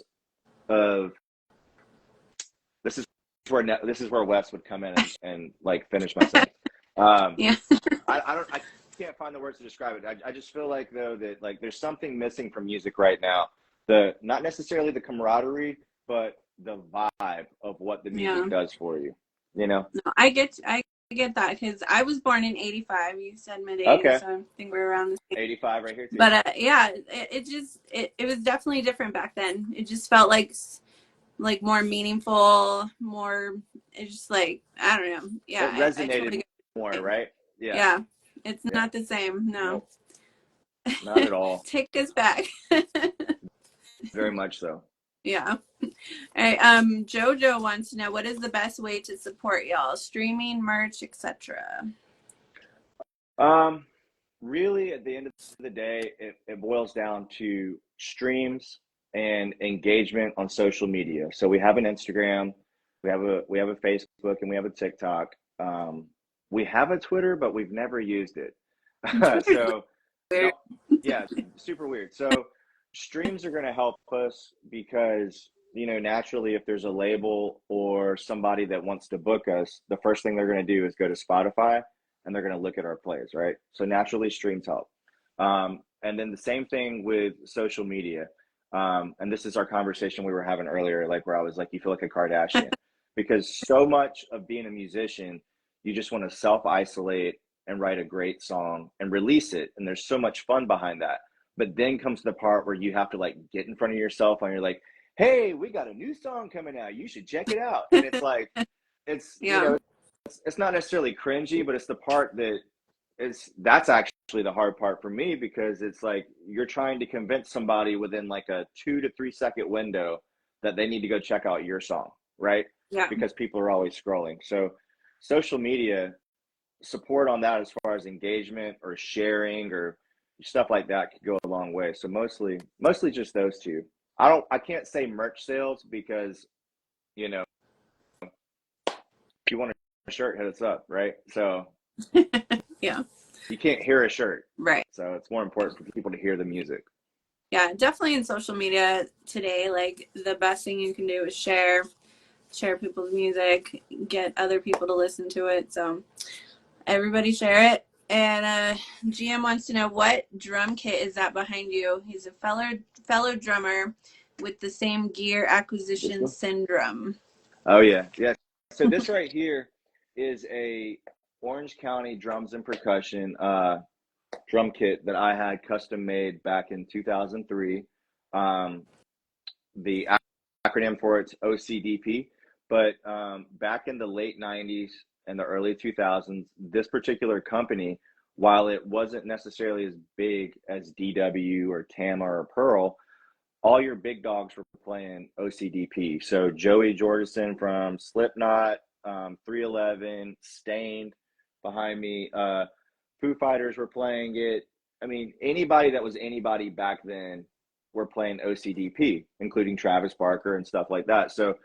of this is this is where Wes would come in and like finish my sentence. Um, Yeah. I can't find the words to describe it. I just feel like though that like there's something missing from music right now. The not necessarily the camaraderie, but the vibe of what the Yeah. music does for you. You know? No, I get that because I was born in '85. You said mid '80s, Okay. so I think we're around the same. 85 right here too. But yeah, it was definitely different back then. It just felt like more meaningful, more. It's just like I don't know. Yeah, It I totally resonated get what more, you're saying. right? Yeah. Yeah, it's Yeah. not the same. No, Nope. Not at all. take us back. Very much so. Yeah. All right. Jojo wants to know what is the best way to support y'all? Streaming, merch, etc. Um, really, at the end of the day, it boils down to streams and engagement on social media. So we have an Instagram, we have a Facebook, and we have a TikTok. We have a Twitter, but we've never used it. Twitter's So weird. no, yeah, super weird. So streams are going to help us because you know naturally, if there's a label or somebody that wants to book us, the first thing they're going to do is go to Spotify and they're going to look at our plays, right? So naturally, streams help. And then the same thing with social media. And this is our conversation we were having earlier, like where I was like, you feel like a Kardashian. Because so much of being a musician, you just want to self isolate and write a great song and release it. And there's so much fun behind that. But then comes the part where you have to like get in front of yourself and you're like, hey, we got a new song coming out. You should check it out. And it's like, you Yeah. know, it's not necessarily cringy, but it's the part that that's actually the hard part for me because it's like you're trying to convince somebody within like a 2 to 3 second window that they need to go check out your song, right? Yeah. Because people are always scrolling. So social media support on that as far as engagement or sharing or stuff like that could go a long way. So mostly just those two. I can't say merch sales because you know if you want a shirt, hit us up, right? So Yeah. you can't hear a shirt. Right. So it's more important for people to hear the music. Yeah. Definitely in social media today, like the best thing you can do is share people's music, get other people to listen to it. So everybody share it. And GM wants to know what drum kit is that behind you? He's a fellow drummer with the same gear This acquisition one? syndrome. Oh yeah. Yeah. So this right here is a Orange County drums and percussion drum kit that I had custom made back in 2003. Um, the acronym for it's OCDP. But back in the late 90s and the early 2000s, this particular company, while it wasn't necessarily as big as DW or Tama or Pearl, all your big dogs were playing OCDP. So Joey Jordison from Slipknot, 311, Stained behind me. Foo Fighters were playing it. I mean, anybody that was anybody back then were playing OCDP, including Travis Barker and stuff like that. So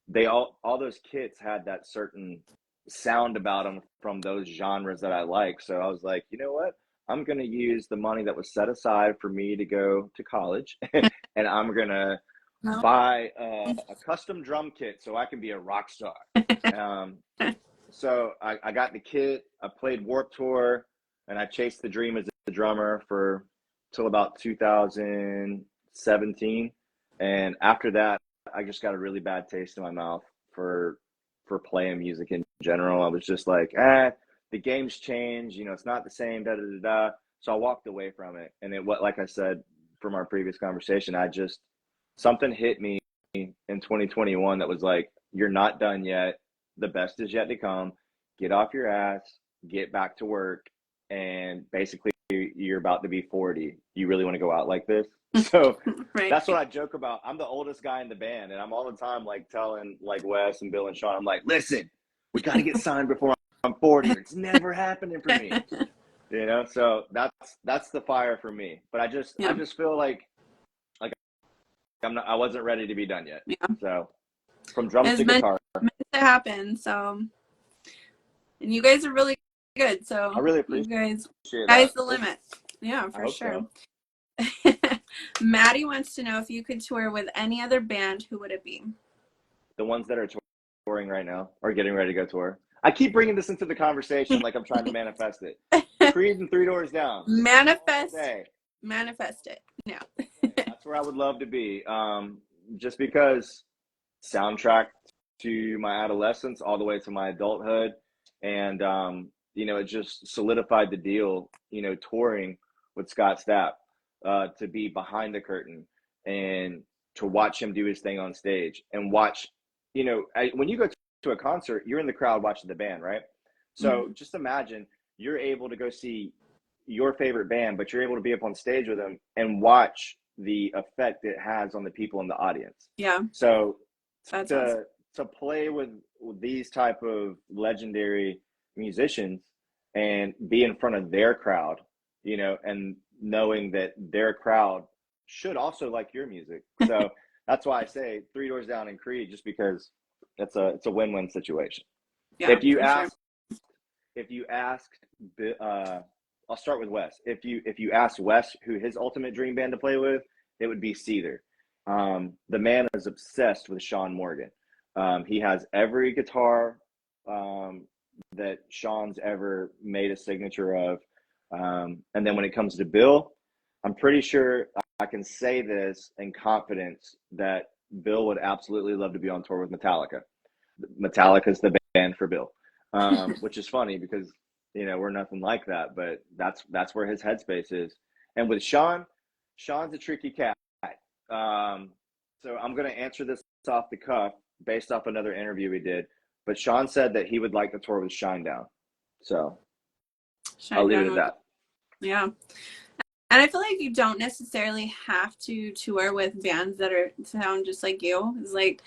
they all those kits had that certain sound about them from those genres that I like. So I was like, you know what? I'm going to use the money that was set aside for me to go to college, and I'm going to No. buy a custom drum kit so I can be a rock star. Um, so I got the kit. I played Warped Tour, and I chased the dream as a drummer for till about 2017. And after that, I just got a really bad taste in my mouth for playing music in general. I was just like, the game's changed. You know, it's not the same. Da da da da. So I walked away from it. And it, what, like I said from our previous conversation, I just something hit me in 2021 that was like, you're not done yet. The best is yet to come. Get off your ass, get back to work, and basically you're about to be 40. You really want to go out like this? So Right. that's what I joke about. I'm the oldest guy in the band, and I'm all the time like telling like Wes and Bill and Sean, I'm like, listen, we got to get signed before I'm 40. It's never happening for me. You know, so that's the fire for me. But I just feel like I wasn't ready to be done yet. Yeah. So from drums It's to guitar. meant to happen. So, and you guys are really good. So I really appreciate you guys, that. sky's the limit. Yeah, for sure. So. Maddie wants to know if you could tour with any other band, who would it be? The ones that are touring right now or getting ready to go tour. I keep bringing this into the conversation like I'm trying to manifest it. Creed and Three Doors Down. Manifest it. Yeah. That's where I would love to be. Just because soundtrack to my adolescence all the way to my adulthood. And, you know, it just solidified the deal, you know, touring with Scott Stapp, to be behind the curtain and to watch him do his thing on stage and watch, you know, when you go to a concert, you're in the crowd watching the band, right? So just imagine you're able to go see your favorite band, but you're able to be up on stage with them and watch the effect it has on the people in the audience. Yeah. So that's awesome. To play with these type of legendary musicians and be in front of their crowd, you know, and knowing that their crowd should also like your music. So that's why I say Three Doors Down and Creed, just because it's a win-win situation. Yeah, if you asked, I'll start with Wes. If you asked Wes who his ultimate dream band to play with, it would be Seether. The man is obsessed with Sean Morgan. He has every guitar that Sean's ever made a signature of. And then when it comes to Bill, I'm pretty sure I can say this in confidence that Bill would absolutely love to be on tour with Metallica. Metallica's the band for Bill, which is funny because, you know, we're nothing like that, but that's where his headspace is. And with Sean's a tricky cat. So I'm going to answer this off the cuff based off another interview we did, but Sean said that he would like to tour with Shinedown. So I'll leave it at that. Yeah. And I feel like you don't necessarily have to tour with bands that sound just like you. It's like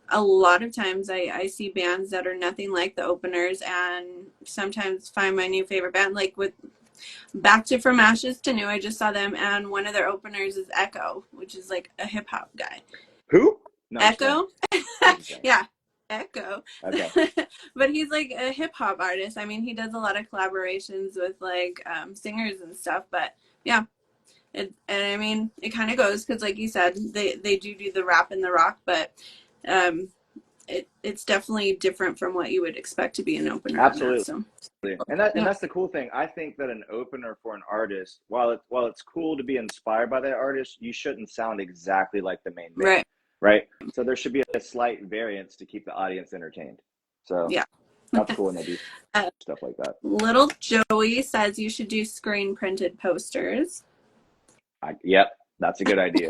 a lot of times I see bands that are nothing like the openers and sometimes find my new favorite band. Like with Back to From Ashes to New, I just saw them, and one of their openers is Echo, which is like a hip hop guy. Who? No, Echo? Yeah, Echo. Okay. But he's like a hip hop artist. I mean, he does a lot of collaborations with like singers and stuff, but yeah. And I mean, it kind of goes because, like you said, they do the rap and the rock, but it's definitely different from what you would expect to be an opener. Absolutely. So. And that's the cool thing. I think that an opener for an artist, while it's cool to be inspired by that artist, you shouldn't sound exactly like the main band. Right. So there should be a slight variance to keep the audience entertained. So yeah, that's cool when they do stuff like that. Little Joey says you should do screen printed posters. Yep, that's a good idea.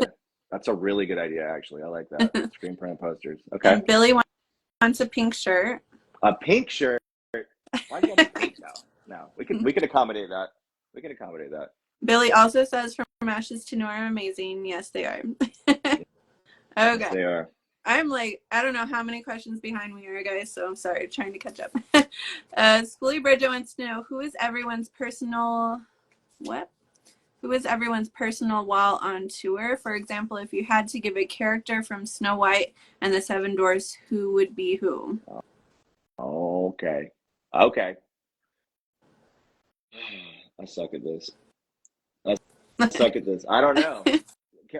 That's a really good idea, actually. I like that. Screen printed posters. Okay. And Billy wants a pink shirt. A pink shirt? Why do you have pink now? No, we can accommodate that. We can accommodate that. Billy also says From Ashes to New are amazing. Yes, they are. Okay. Yes, they are. I'm like, I don't know how many questions behind me are, guys, so I'm sorry, trying to catch up. Schoolie Bridget wants to know, who is everyone's personal, what? Who is everyone's personal while on tour? For example, if you had to give a character from Snow White and the Seven Dwarfs, who would be who? Okay. Okay. I suck at this. I suck at this. I don't know.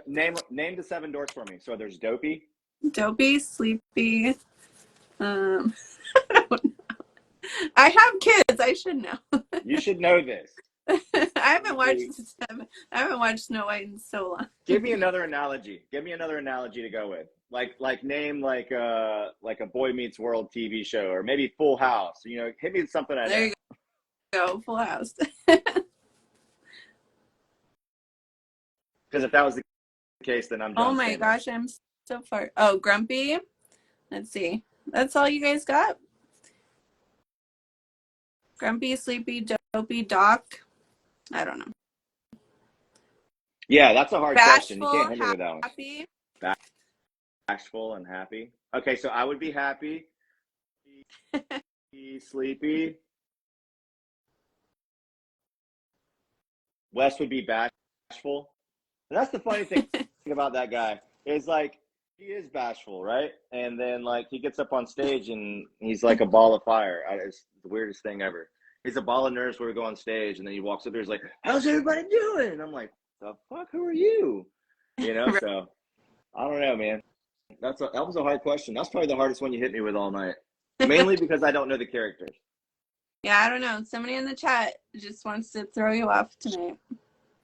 Name the seven doors for me. So there's Dopey. Dopey, Sleepy. I don't know. I have kids. I should know. You should know this. I haven't watched Snow White in so long. Give me another analogy. Give me another analogy to go with. Like name like a Boy Meets World TV show, or maybe Full House. You know, hit me with something I know. There you go, Full House. Because if that was the case, then I'm John Oh my Stamos. gosh, I'm so far. Oh, Grumpy. Let's see. That's all you guys got? Grumpy, Sleepy, Dopey, Doc. I don't know. Yeah, that's a hard question. You can't hit me with that one. Happy. Bashful and happy. Okay, so I would be happy. Be sleepy. Wes would be bashful. And that's the funny thing about that guy is like he is bashful, right? And then like he gets up on stage and he's like a ball of fire. It's the weirdest thing ever. He's a ball of nerves where we go on stage and then he walks up there. He's like, "How's everybody doing?" And I'm like, "The fuck? Who are you?" You know. So I don't know, man. That was a hard question. That's probably the hardest one you hit me with all night. Mainly because I don't know the characters. Yeah, I don't know. Somebody in the chat just wants to throw you off tonight.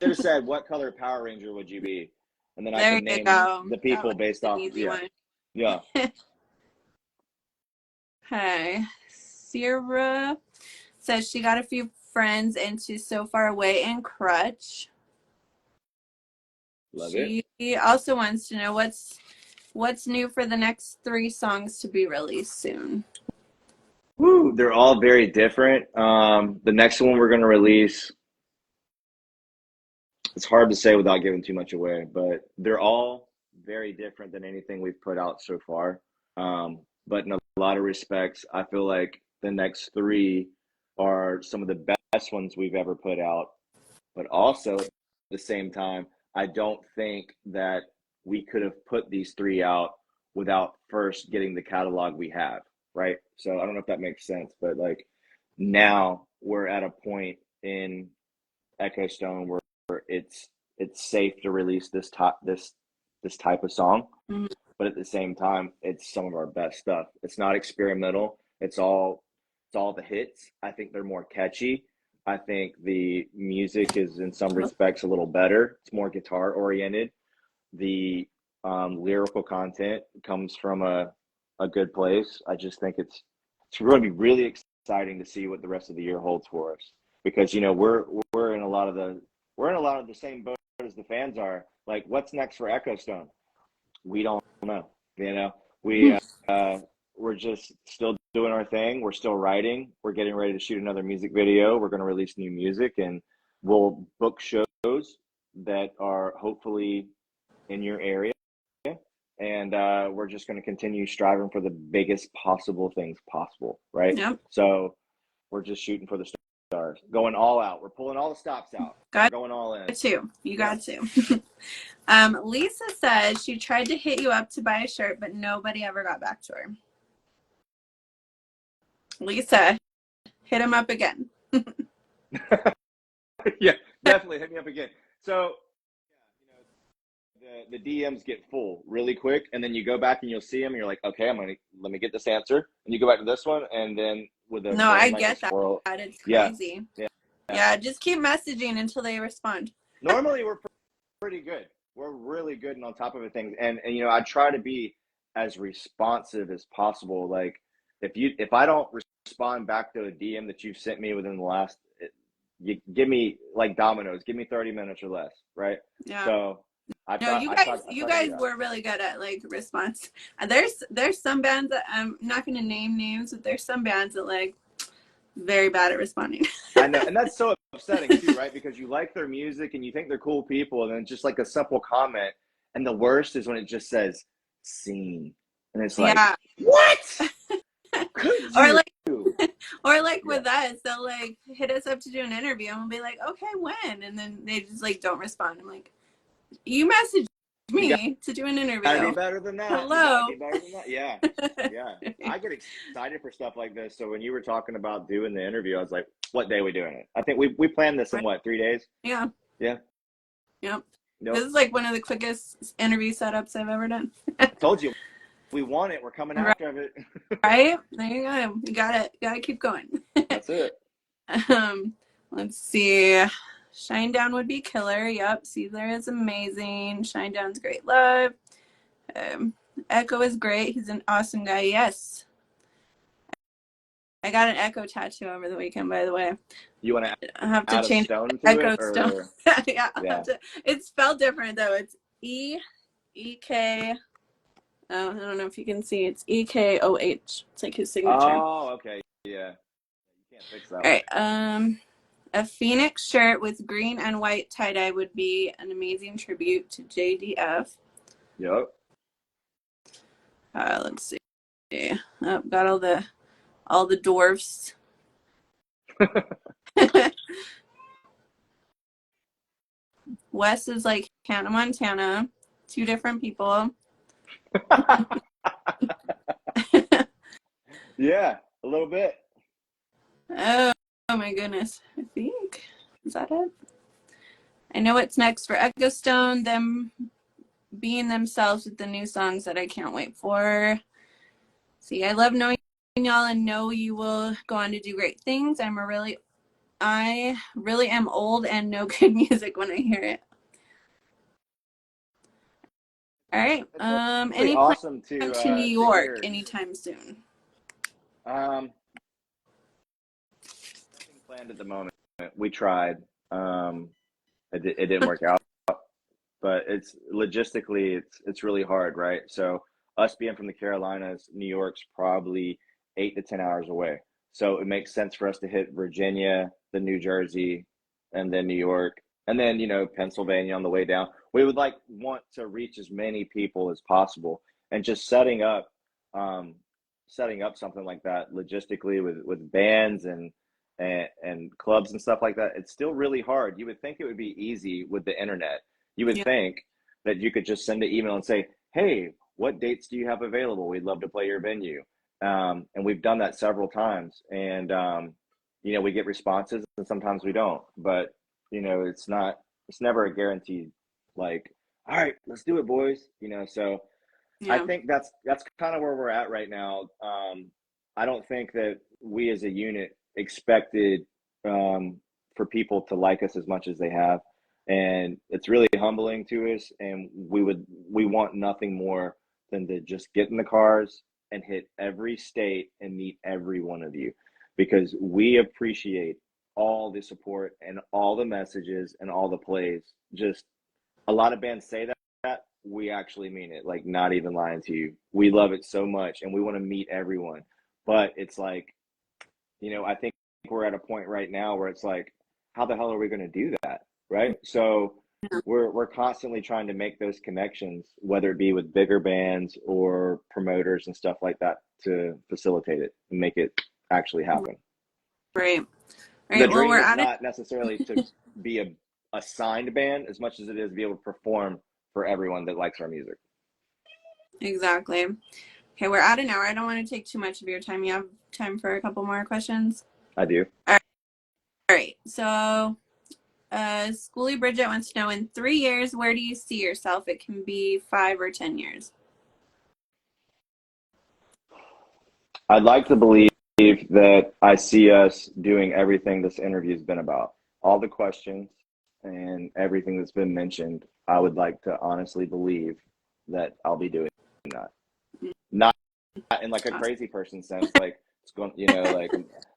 Should have said, "What color Power Ranger would you be?" And then I There can you name go. the people based off. Easy one. Yeah. Okay. Sierra says she got a few friends into So Far Away and Crutch. Love it. She She also wants to know what's new for the next 3 songs to be released soon. Woo, they're all very different. The next one we're going to release, it's hard to say without giving too much away, but they're all very different than anything we've put out so far. But in a lot of respects, I feel like the next 3 are some of the best ones we've ever put out. But also at the same time, I don't think that we could have put these 3 out without first getting the catalog we have, right? So I don't know if that makes sense, but like now we're at a point in Echostone where it's safe to release this type of song, but at the same time, it's some of our best stuff. It's not experimental. It's all the hits. I think they're more catchy. I think the music is in some respects a little better. It's more guitar oriented. The lyrical content comes from a good place. I just think it's going to be really exciting to see what the rest of the year holds for us, because you know we're in a lot of the same boat as the fans are. Like, what's next for Echostone? We don't know. You know, we're just still doing our thing. We're still writing. We're getting ready to shoot another music video. We're going to release new music, and we'll book shows that are hopefully in your area. And we're just going to continue striving for the biggest possible things possible, right? Yep. So we're just shooting for the stars, going all out. We're pulling all the stops out. We're going all in. You got to. Lisa says she tried to hit you up to buy a shirt, but nobody ever got back to her. Lisa, hit him up again. Yeah, definitely hit me up again. So, the DMs get full really quick, and then you go back and you'll see them, and you're like, okay, let me get this answer, and you go back to this one, and then with a no, I like get that. Swirl, it's crazy. Yeah, just keep messaging until they respond. Normally, we're pretty good. We're really good and on top of things, and you know, I try to be as responsive as possible. Like, if I don't respond back to a DM that you've sent me within the last, you give me like dominoes, give me 30 minutes or less, right? Yeah. So you guys were really good at like response. There's some bands that I'm not going to name names, but there's some bands that like very bad at responding. I know, and that's so upsetting too, right? Because you like their music and you think they're cool people, and then just like a simple comment, and the worst is when it just says "seen," and it's like, what? Or like Or like Yeah. with us, they'll like hit us up to do an interview and we'll be like, okay, when? And then they just like don't respond. I'm like, you messaged You me to do an gotta be interview. better than that. You gotta Hello. be better than that. Yeah. Yeah. I get excited for stuff like this. So when you were talking about doing the interview, I was like, what day are we doing it? I think we planned this in what, 3 days? Yeah. Yeah. Yep. This Nope. is like one of the quickest interview setups I've ever done. I told you we want it. We're coming after it. Right? There you go. You gotta keep going. That's it. um, let's see. Shinedown would be killer. Yep. Caesar is amazing. Shinedown's great love. Um, Echo is great. He's an awesome guy. Yes. I got an Echo tattoo over the weekend, by the way. You want to I have to add a change stone to it, Echostone. or Yeah, I'll yeah? have to. It's spelled different though. It's E-K. Oh, I don't know if you can see. It's EKOH. It's like his signature. Oh, okay. Yeah. You can't fix that All one. right. A Phoenix shirt with green and white tie-dye would be an amazing tribute to JDF. Yep. Let's see. Oh, got all the dwarfs. Wes is like Hannah Montana. Two different people. Yeah, a little bit. Oh, oh my goodness. I think. Is that it? I know what's next for Echostone. Them being themselves with the new songs that I can't wait for. See, I love knowing y'all and know you will go on to do great things. I really am old and know good music when I hear it. All right. It's really Any awesome plan to New to York hear. anytime soon? Nothing planned at the moment. We tried. It didn't work out, but it's logistically it's really hard, right? So us being from the Carolinas, New York's probably 8 to 10 hours away. So it makes sense for us to hit Virginia, then New Jersey, and then New York, and then Pennsylvania on the way down. We would like want to reach as many people as possible, and just setting up something like that logistically with bands and clubs and stuff like that. It's still really hard. You would think it would be easy with the internet. You would Yeah. think that you could just send an email and say, hey, what dates do you have available? We'd love to play your venue. And we've done that several times. And, we get responses and sometimes we don't. But, it's never a guarantee like, all right, let's do it, boys. So I Yeah. think that's kind of where we're at right now. I don't think that we as a unit expected for people to like us as much as they have, and it's really humbling to us. And we want nothing more than to just get in the cars and hit every state and meet every one of you, because we appreciate all the support and all the messages and all the plays. Just a lot of bands say that, we actually mean it. Like, not even lying to you. We love it so much and we want to meet everyone. But it's like, I think we're at a point right now where it's like, how the hell are we going to do that? Right. So we're constantly trying to make those connections, whether it be with bigger bands or promoters and stuff like that, to facilitate it and make it actually happen. Right. The Right. Well, dream we're is at it. not necessarily to be a signed band as much as it is to be able to perform for everyone that likes our music. Exactly. Okay, we're at an hour. I don't want to take too much of your time. You have time for a couple more questions? I do. All right. So, Schoolie Bridget wants to know, in 3 years, where do you see yourself? It can be 5 or 10 years. I'd like to believe that I see us doing everything this interview has been about. All the questions and everything that's been mentioned, I would like to honestly believe that I'll be doing that. Not in like a Awesome. crazy person sense, like it's going,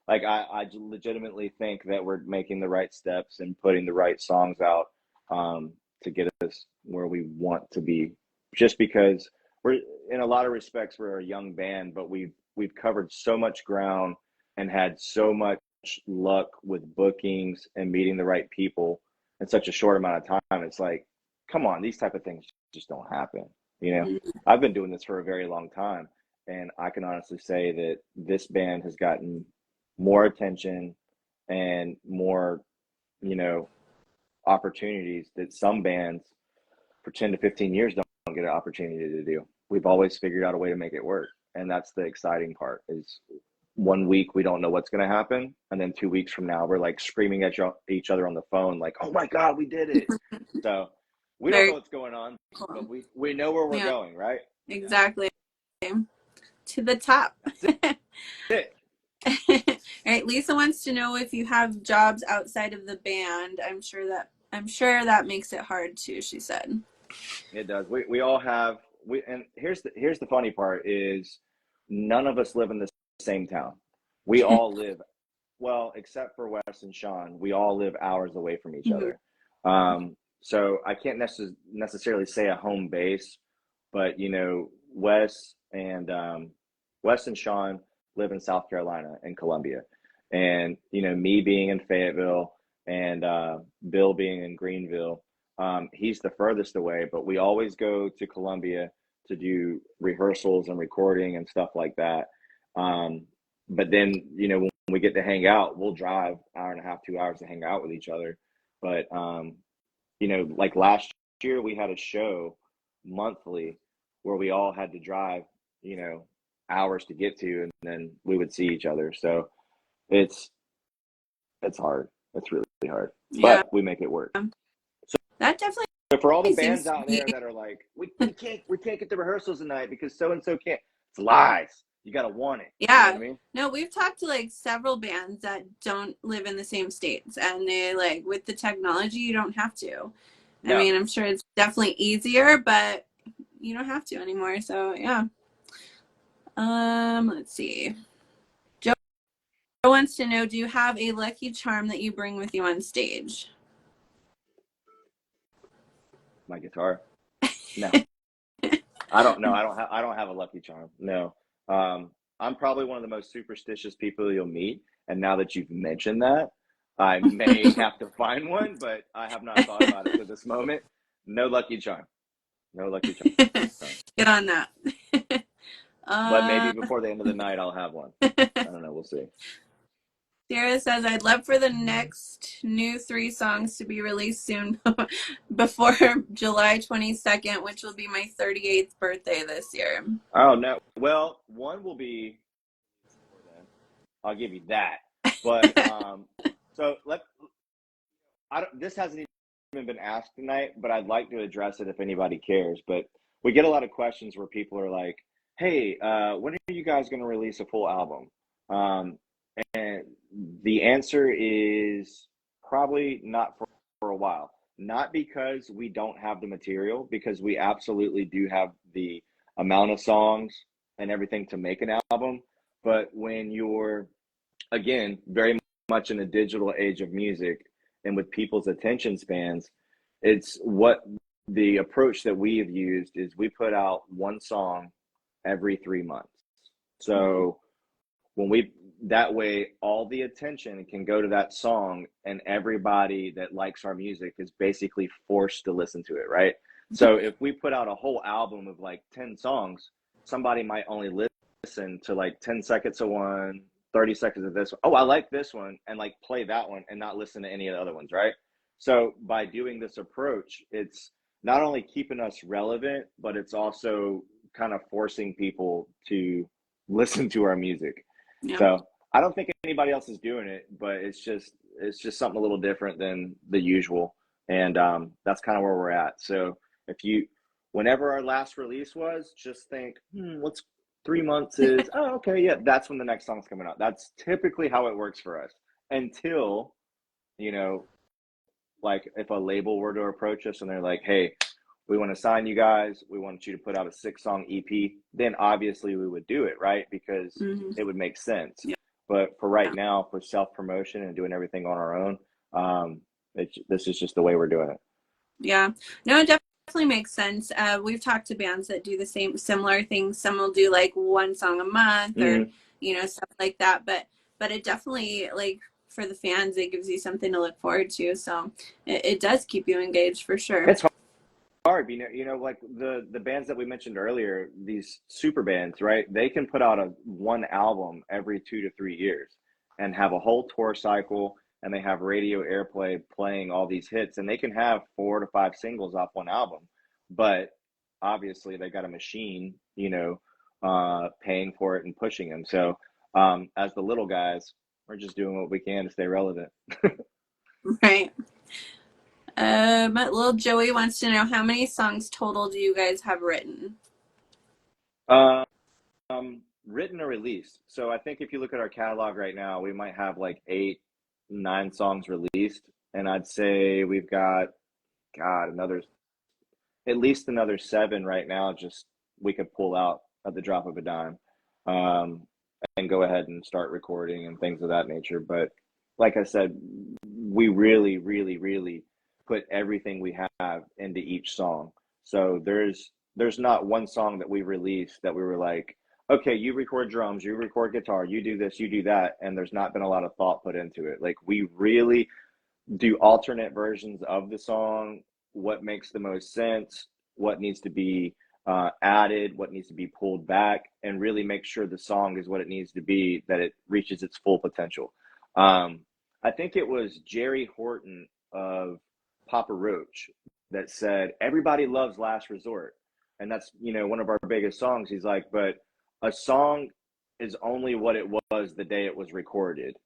like I legitimately think that we're making the right steps and putting the right songs out to get us where we want to be. Just because we're, in a lot of respects, we're a young band, but we've covered so much ground and had so much luck with bookings and meeting the right people in such a short amount of time. It's like, come on, these type of things just don't happen. I've been doing this for a very long time, and I can honestly say that this band has gotten more attention and more, you know, opportunities that some bands for 10 to 15 years don't get an opportunity to do. We've always figured out a way to make it work. And that's the exciting part is 1 week we don't know what's going to happen, and then 2 weeks from now we're like screaming at each other on the phone like, oh my god, we did it. So we don't know Very what's going on, cool. but we know where we're Yeah, going, right? exactly. To the top. That's it. All right, Lisa wants to know if you have jobs outside of the band. I'm sure that makes it hard too, she said. It does. We all have and here's the funny part is none of us live in the same town. We all live, well, except for Wes and Sean, we all live hours away from each Mhm. other. So I can't necessarily say a home base, but you know, Wes and Sean live in South Carolina and Columbia, and you know, me being in Fayetteville and Bill being in Greenville, he's the furthest away, but we always go to Columbia to do rehearsals and recording and stuff like that. But then, you know, when we get to hang out, we'll drive hour and a half, 2 hours to hang out with each other. But you know, like last year we had a show monthly where we all had to drive, you know, hours to get to, and then we would see each other. So it's it's hard. It's really hard, Yeah, but we make it work. So, that definitely so for all the bands seems to out be. there that are like, we can't get the rehearsals tonight because so and so can't. It's lies. You gotta want it. You know what Yeah. I mean? No, we've talked to like several bands that don't live in the same states, and they like with the technology, you don't have to. I No. mean, I'm sure it's definitely easier, but you don't have to anymore. So yeah. Let's see. Joe wants to know, do you have a lucky charm that you bring with you on stage? My guitar. No. I don't know. I don't have a lucky charm. No. I'm probably one of the most superstitious people you'll meet. And now that you've mentioned that, I may have to find one, but I have not thought about it to this moment. No lucky charm. No lucky charm. Get on that. But maybe uh, before the end of the night, I'll have one. I don't know. We'll see. Sarah says, I'd love for the next new 3 songs to be released soon before July 22nd, which will be my 38th birthday this year. Oh no. Well, one will be before then. I'll give you that. But so let I don't, this hasn't even been asked tonight, but I'd like to address it if anybody cares. But we get a lot of questions where people are like, "Hey, when are you guys going to release a full album?" Um, and the answer is probably not for a while. Not because we don't have the material, because we absolutely do have the amount of songs and everything to make an album. But when you're, again, very much in a digital age of music and with people's attention spans, it's what the approach that we have used is we put out one song every 3 months. Mm-hmm. So when we, that way all the attention can go to that song, and everybody that likes our music is basically forced to listen to it, right? So if we put out a whole album of like 10 songs, somebody might only listen to like 10 seconds of one, 30 seconds of this one. Oh, I like this one, and like play that one and not listen to any of the other ones, right? So by doing this approach, it's not only keeping us relevant, but it's also kind of forcing people to listen to our music. Yeah. So I don't think anybody else is doing it, but it's just something a little different than the usual, and that's kind of where we're at. So if you, whenever our last release was, just think, what's 3 months is? Oh, okay, yeah, that's when the next song's coming out. That's typically how it works for us until, you know, like if a label were to approach us and they're like, hey, we want to sign you guys, we want you to put out a 6 song EP, then obviously we would do it, right? Because Mm-hmm. it would make sense. Yeah. But for right now, for self promotion and doing everything on our own, this is just the way we're doing it. Yeah. No, it definitely makes sense. We've talked to bands that do the similar things. Some will do like 1 song a month or, Mm-hmm. stuff like that. But it definitely, like, for the fans, it gives you something to look forward to. So it does keep you engaged for sure. It's hard, like the bands that we mentioned earlier, these super bands, right? They can put out a one album every 2 to 3 years, and have a whole tour cycle, and they have radio airplay playing all these hits, and they can have 4 to 5 singles off one album, but obviously they got a machine, paying for it and pushing them. So as the little guys, we're just doing what we can to stay relevant. Right. But little Joey wants to know, how many songs total do you guys have written? Um, Written or released. So I think if you look at our catalog right now, we might have like 8, 9 songs released, and I'd say we've got at least another 7 right now. Just we could pull out at the drop of a dime, um, and go ahead and start recording and things of that nature. But like I said, we really, really, really put everything we have into each song. So there's not one song that we released that we were like, okay, you record drums, you record guitar, you do this, you do that, and there's not been a lot of thought put into it. Like, we really do alternate versions of the song, what makes the most sense, what needs to be added, what needs to be pulled back, and really make sure the song is what it needs to be, that it reaches its full potential. I think it was Jerry Horton of Papa Roach that said, everybody loves Last Resort. And that's, one of our biggest songs. He's like, but a song is only what it was the day it was recorded.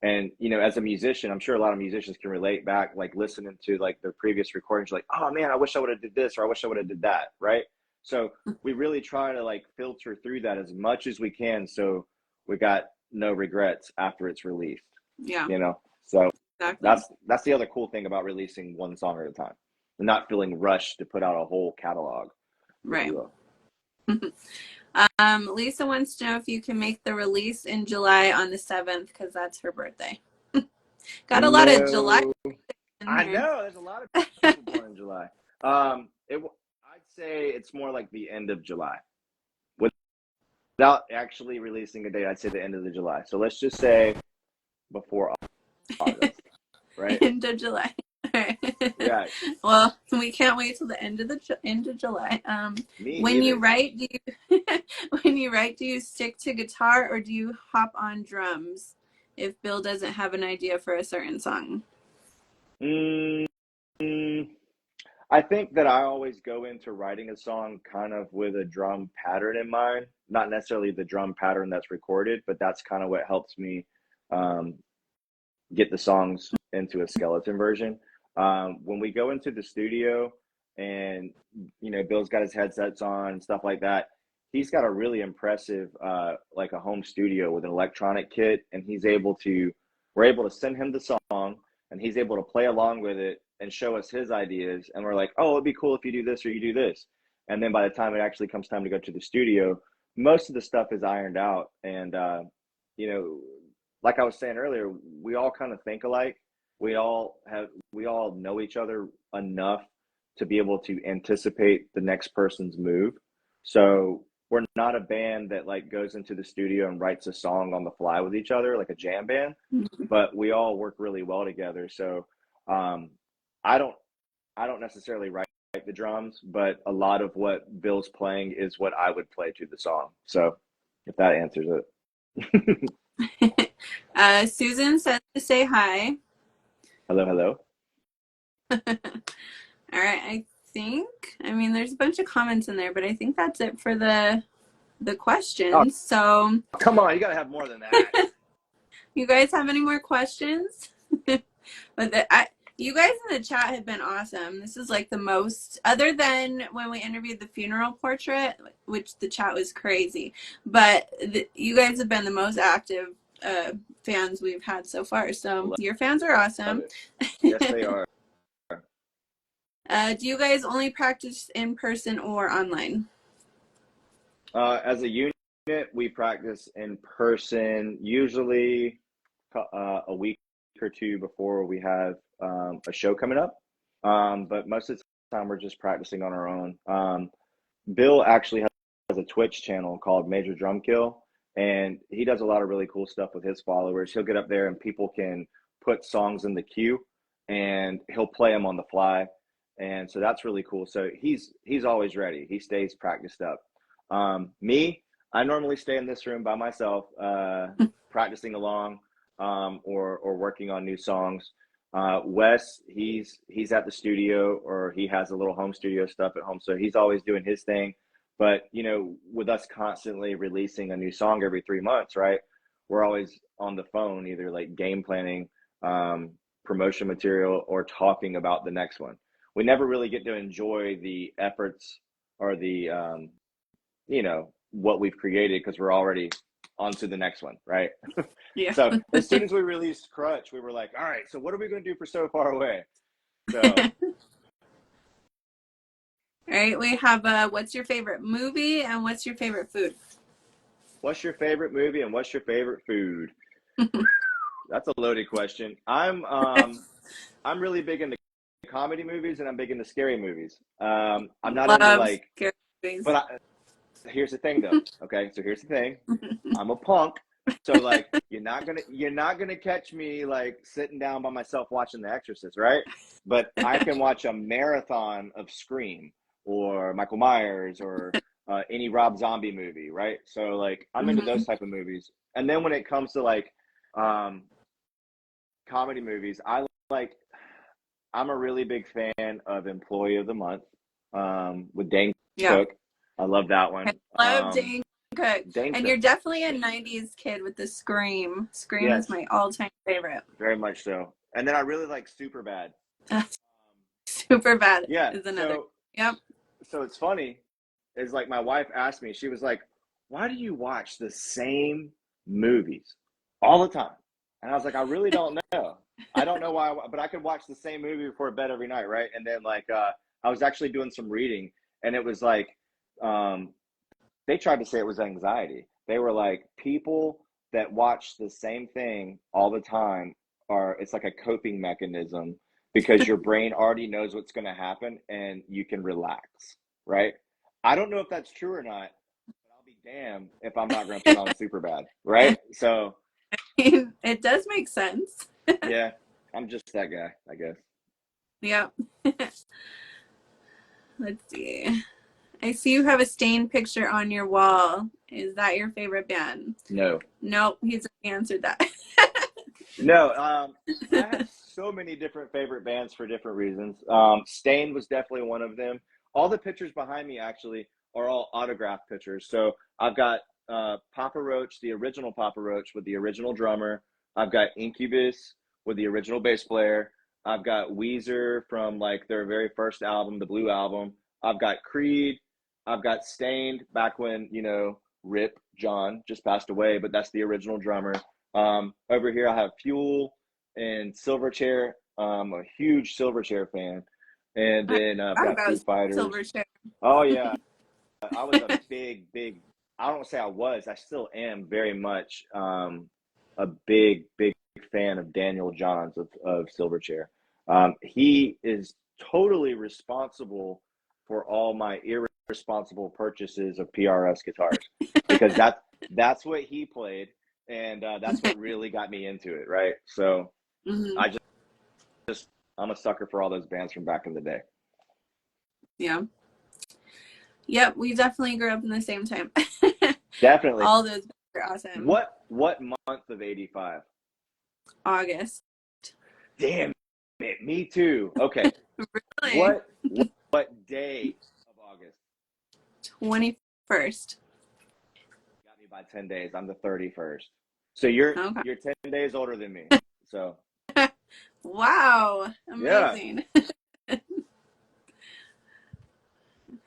And, as a musician, I'm sure a lot of musicians can relate back, like listening to like their previous recordings, like, oh man, I wish I would have did this, or I wish I would have did that. Right. So we really try to like filter through that as much as we can. So we got no regrets after it's released, Yeah, So exactly. that's the other cool thing about releasing one song at a time and not feeling rushed to put out a whole catalog, if Right. you will. Lisa wants to know if you can make the release in July on the 7th, because that's her birthday. Got a lot of July No, in I here. know there's a lot of people born in July. I'd say it's more like the end of July. Without actually releasing a date, I'd say the end of the July. So let's just say before August, right? End of July. All right. Yeah, Well, we can't wait till the end of end of July. me When you either. write, do you when you write, do you stick to guitar or do you hop on drums if Bill doesn't have an idea for a certain song? Mm, I think that I always go into writing a song kind of with a drum pattern in mind, not necessarily the drum pattern that's recorded, but that's kind of what helps me um, get the songs into a skeleton version. When we go into the studio and, Bill's got his headsets on and stuff like that, he's got a really impressive, like a home studio with an electronic kit, and we're able to send him the song and he's able to play along with it and show us his ideas. And we're like, oh, it'd be cool if you do this or you do this. And then by the time it actually comes time to go to the studio, most of the stuff is ironed out. And, you know, like I was saying earlier, we all kind of think alike. We all know each other enough to be able to anticipate the next person's move. So we're not a band that like goes into the studio and writes a song on the fly with each other like a jam band, but we all work really well together. So um, I don't I don't necessarily write the drums, but a lot of what Bill's playing is what I would play to the song. So if that answers it. Susan says to say hi. Hello, hello. All right, I mean, there's a bunch of comments in there, but I think that's it for the Oh, questions. So, come on, you got to have more than that. you guys have any more questions? But you guys in the chat have been awesome. This is like the most, other than when we interviewed the funeral portrait, which the chat was crazy. But you guys have been the most active fans we've had so far. So Love your fans are awesome. it. Yes, they are. Do you guys only practice in person or online? As a unit, we practice in person usually a week or two before we have a show coming up. But most of the time, we're just practicing on our own. Bill actually has a Twitch channel called Major Drum Kill, and he does a lot of really cool stuff with his followers. He'll get up there and people can put songs in the queue, and he'll play them on the fly, and so that's really cool. So he's always ready. He stays practiced up. Me, I normally stay in this room by myself, practicing along. or working on new songs. Wes, he's at the studio, or he has a little home studio stuff at home, so he's always doing his thing. But with us constantly releasing a new song every 3 months, right? We're always on the phone, either like game planning, promotion material, or talking about the next one. We never really get to enjoy the efforts or the what we've created, because we're already on to the next one, right? Yeah. So as soon as we released Crutch, we were like, all right, so what are we going to do for So Far Away? All So right, we have what's your favorite movie and what's your favorite food? what's your favorite movie and what's your favorite food? That's a loaded question. I'm really big into comedy movies, and I'm big into scary movies. I'm not into Love like, scary movies. but here's the thing though. Okay, so here's the thing. I'm a punk. So like you're not gonna catch me like sitting down by myself watching The Exorcist, right? But I can watch a marathon of Scream or Michael Myers or any Rob Zombie movie, right? So like I'm into Hmm. those type of movies. And then when it comes to like um, comedy movies, I'm a really big fan of Employee of the Month, with Dane Yeah. Cook. I love that I one. love Dane Cook. Dane And Cook, you're definitely a 90s kid with the Scream. Scream is yes, my all-time favorite. very much so. And then I really like Superbad. Super bad Yeah, is another. so Yep. it's funny, is like my wife asked me, she was like, "Why do you watch the same movies all the time?" And I was like, "I really don't know. I don't know why, but I could watch the same movie before bed every night, right?" And then like I was actually doing some reading, and it was like um, they tried to say it was anxiety. They were like, people that watch the same thing all the time it's like a coping mechanism, because your brain already knows what's going to happen and you can relax, right? I don't know if that's true or not, but I'll be damned if I'm not going to put on super bad, right? So It does make sense. yeah, I'm just that guy, I guess. Yep. Let's see. I see you have a stained picture on your wall. Is that your favorite band? No. Nope, he's answered that. No, I have so many different favorite bands for different reasons. Stain was definitely one of them. All the pictures behind me actually are all autographed pictures. So I've got Papa Roach, the original Papa Roach with the original drummer. I've got Incubus with the original bass player. I've got Weezer from like their very first album, the Blue Album. I've got Creed. I've got Stained back when, Rip John just passed away, but that's the original drummer. Over here, I have Fuel and Silverchair. I'm a huge Silverchair fan. And I then I've forgot got Foo about Fighters. Silverchair. Oh, yeah. I was a big, big, I don't say I was, I still am very much a big, big fan of Daniel Johns of Silverchair. He is totally responsible for all my irresponsible purchases of PRS guitars, because that's what he played, and that's what really got me into it, right? So Hmm. I just I'm a sucker for all those bands from back in the day. Yeah. Yep, we definitely grew up in the same time. Definitely. All those are awesome. What month of '85? August. Damn it, me too. Okay, Really? what day of August? 21st. Got me by 10 days. I'm the 31st. So you're Okay. you're 10 days older than me. So Wow. yeah, Amazing.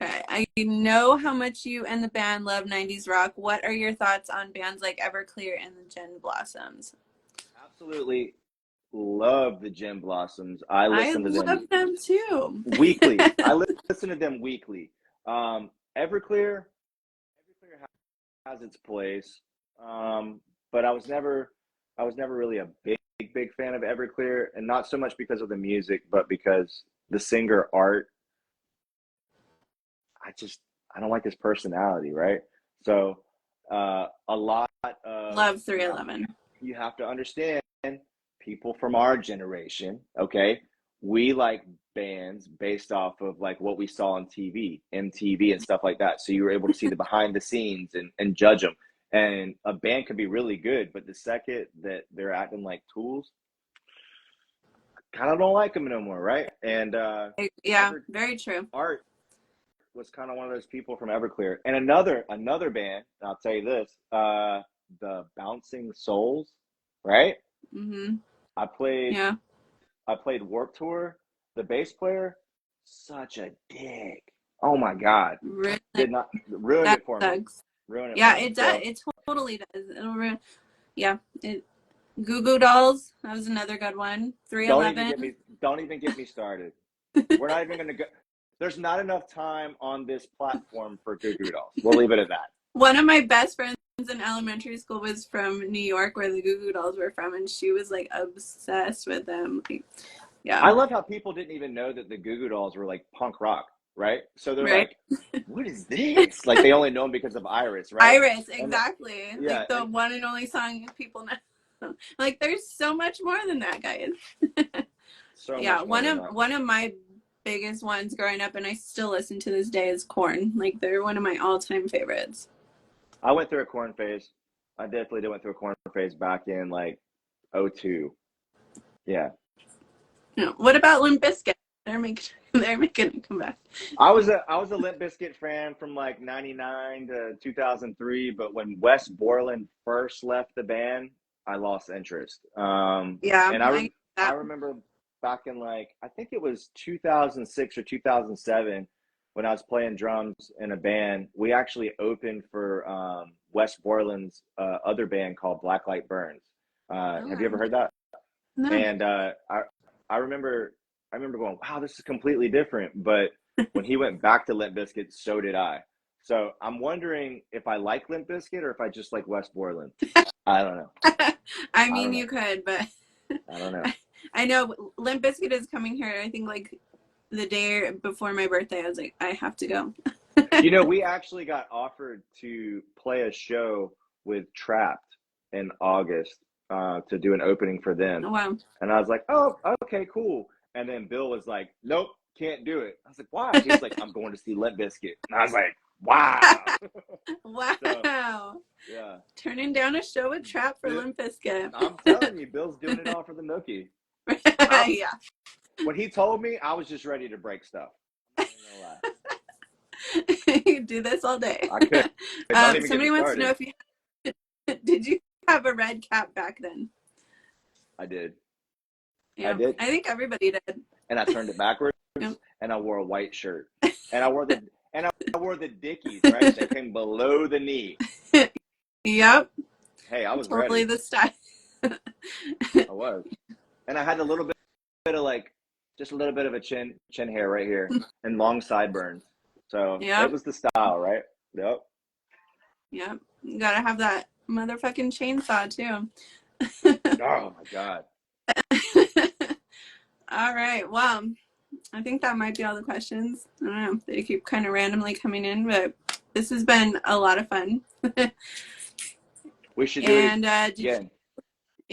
Okay. I know how much you and the band love 90s rock. What are your thoughts on bands like Everclear and the Gin Blossoms? absolutely love the Gem Blossoms. I I listen to them love them too. weekly. I listen to them weekly. Everclear has its place, but I was never really a big fan of Everclear, and not so much because of the music, but because the singer Art, I just I don't like his personality, right? So a lot of Love 311. you have to understand, people from our generation, okay? We like bands based off of like what we saw on TV, MTV and stuff like that. So you were able to see the behind the scenes and judge them. And a band can be really good, but the second that they're acting like tools, kind of don't like them no more, right? And Yeah, Ever very true. Art was kind of one of those people from Everclear. And another band, I'll tell you this, the Bouncing Souls, right? Mm-hmm. I played Yeah. I played Warped Tour. The bass player, such a dick. Oh my God. Really, Did not ruined that it for me. sucks. Ruined it Yeah, for me. it does. So It totally does. It'll ruin. Yeah. It. Goo Goo Dolls. That was another good one. don't even get 311. me don't even get me started. We're not even gonna go. There's not enough time on this platform for Goo Goo Dolls. We'll leave it at that. One of my best friends in elementary school was from New York, where the Goo Goo Dolls were from, and she was like obsessed with them. Like, yeah. I love how people didn't even know that the Goo Goo Dolls were like punk rock, right? So they're Right. like, "What is this?" Like they only know them because of Iris, right? Iris, And exactly. yeah, Like the and one and only song people know. Like there's so much more than that, guys. so Yeah, much more one than of that. one of my biggest ones growing up, and I still listen to this day, is Korn. Like they're one of my all-time favorites. I went through a corn phase. I definitely did went through a corn phase back in like '02. Yeah. Yeah. What about Limp Bizkit? They're making a comeback. I was a Limp Bizkit fan from like '99 to 2003, but when Wes Borland first left the band, I lost interest. Yeah, And I get I that. remember back in like I think it was 2006 or 2007 when I was playing drums in a band. We actually opened for Wes Borland's other band called Blacklight Burns. Have you ever Oh, heard that? no. And I remember going, wow, this is completely different. But when he went back to Limp Bizkit, so did I. So I'm wondering if I like Limp Bizkit or if I just like Wes Borland. I don't know. I I don't mean, know. you could, but I don't know. I know Limp Bizkit is coming here. I think like the day before my birthday. I was like, I have to go. You know, we actually got offered to play a show with Trapped in August to do an opening for them. Oh, wow. And I was like, oh, okay, cool. And then Bill was like, nope, can't do it. I was like, why? He was like, I'm going to see Limp Bizkit. And I was like, wow. So, Wow. yeah. Turning down a show with Trap for Bill, Limp Bizkit. I'm telling you, Bill's doing it all for the nookie. Yeah. When he told me, I was just ready to break stuff. I'm not even gonna lie. You do this all day. I could. Don't even get me Somebody wants to know started. if you did you have a red cap back then? I did. I Yeah, did. I think everybody did. And I turned it backwards Yep. and I wore a white shirt. And I wore the Dickies, right? They came below the knee. Yep, Hey, I was totally ready. the style. I was. And I had a little bit of like just a little bit of a chin hair right here and long sideburns. So it Yep, was the style, right? Yep. yep. You gotta have that motherfucking chainsaw too. Oh my God. All right. Well, I think that might be all the questions. I don't know. They keep kind of randomly coming in, but this has been a lot of fun. We should do it And again.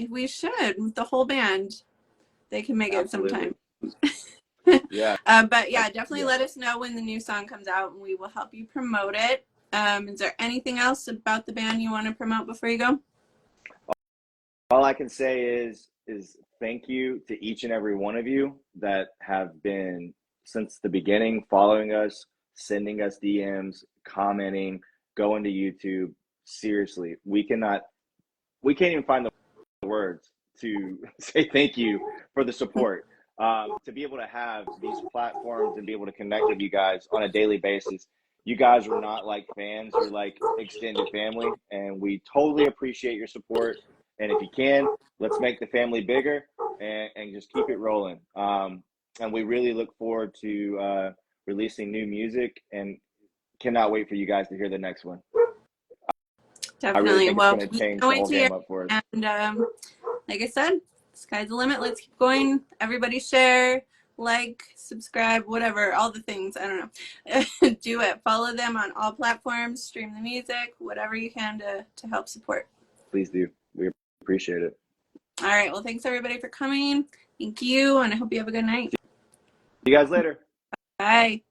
we should, the whole band. They can make it Absolutely. sometime. Yeah. But yeah, definitely Yeah. let us know when the new song comes out and we will help you promote it. Is there anything else about the band you want to promote before you go? All I can say is thank you to each and every one of you that have been since the beginning following us, sending us DMs, commenting, going to YouTube. Seriously, we can't even find the words to say thank you for the support. To be able to have these platforms and be able to connect with you guys on a daily basis. You guys are not like fans, you're like extended family, and we totally appreciate your support. And if you can, let's make the family bigger and just keep it rolling. And we really look forward to releasing new music and cannot wait for you guys to hear the next one. I really Definitely. think it's Well, going to we change can't the wait whole to hear. game up for us. And like I said, sky's the limit. Let's keep going. Everybody share, like, subscribe, whatever, all the things. I don't know. Do it. Follow them on all platforms, stream the music, whatever you can to help support. Please do. We appreciate it. All right. Well, thanks everybody for coming. Thank you. And I hope you have a good night. See you guys later. Bye.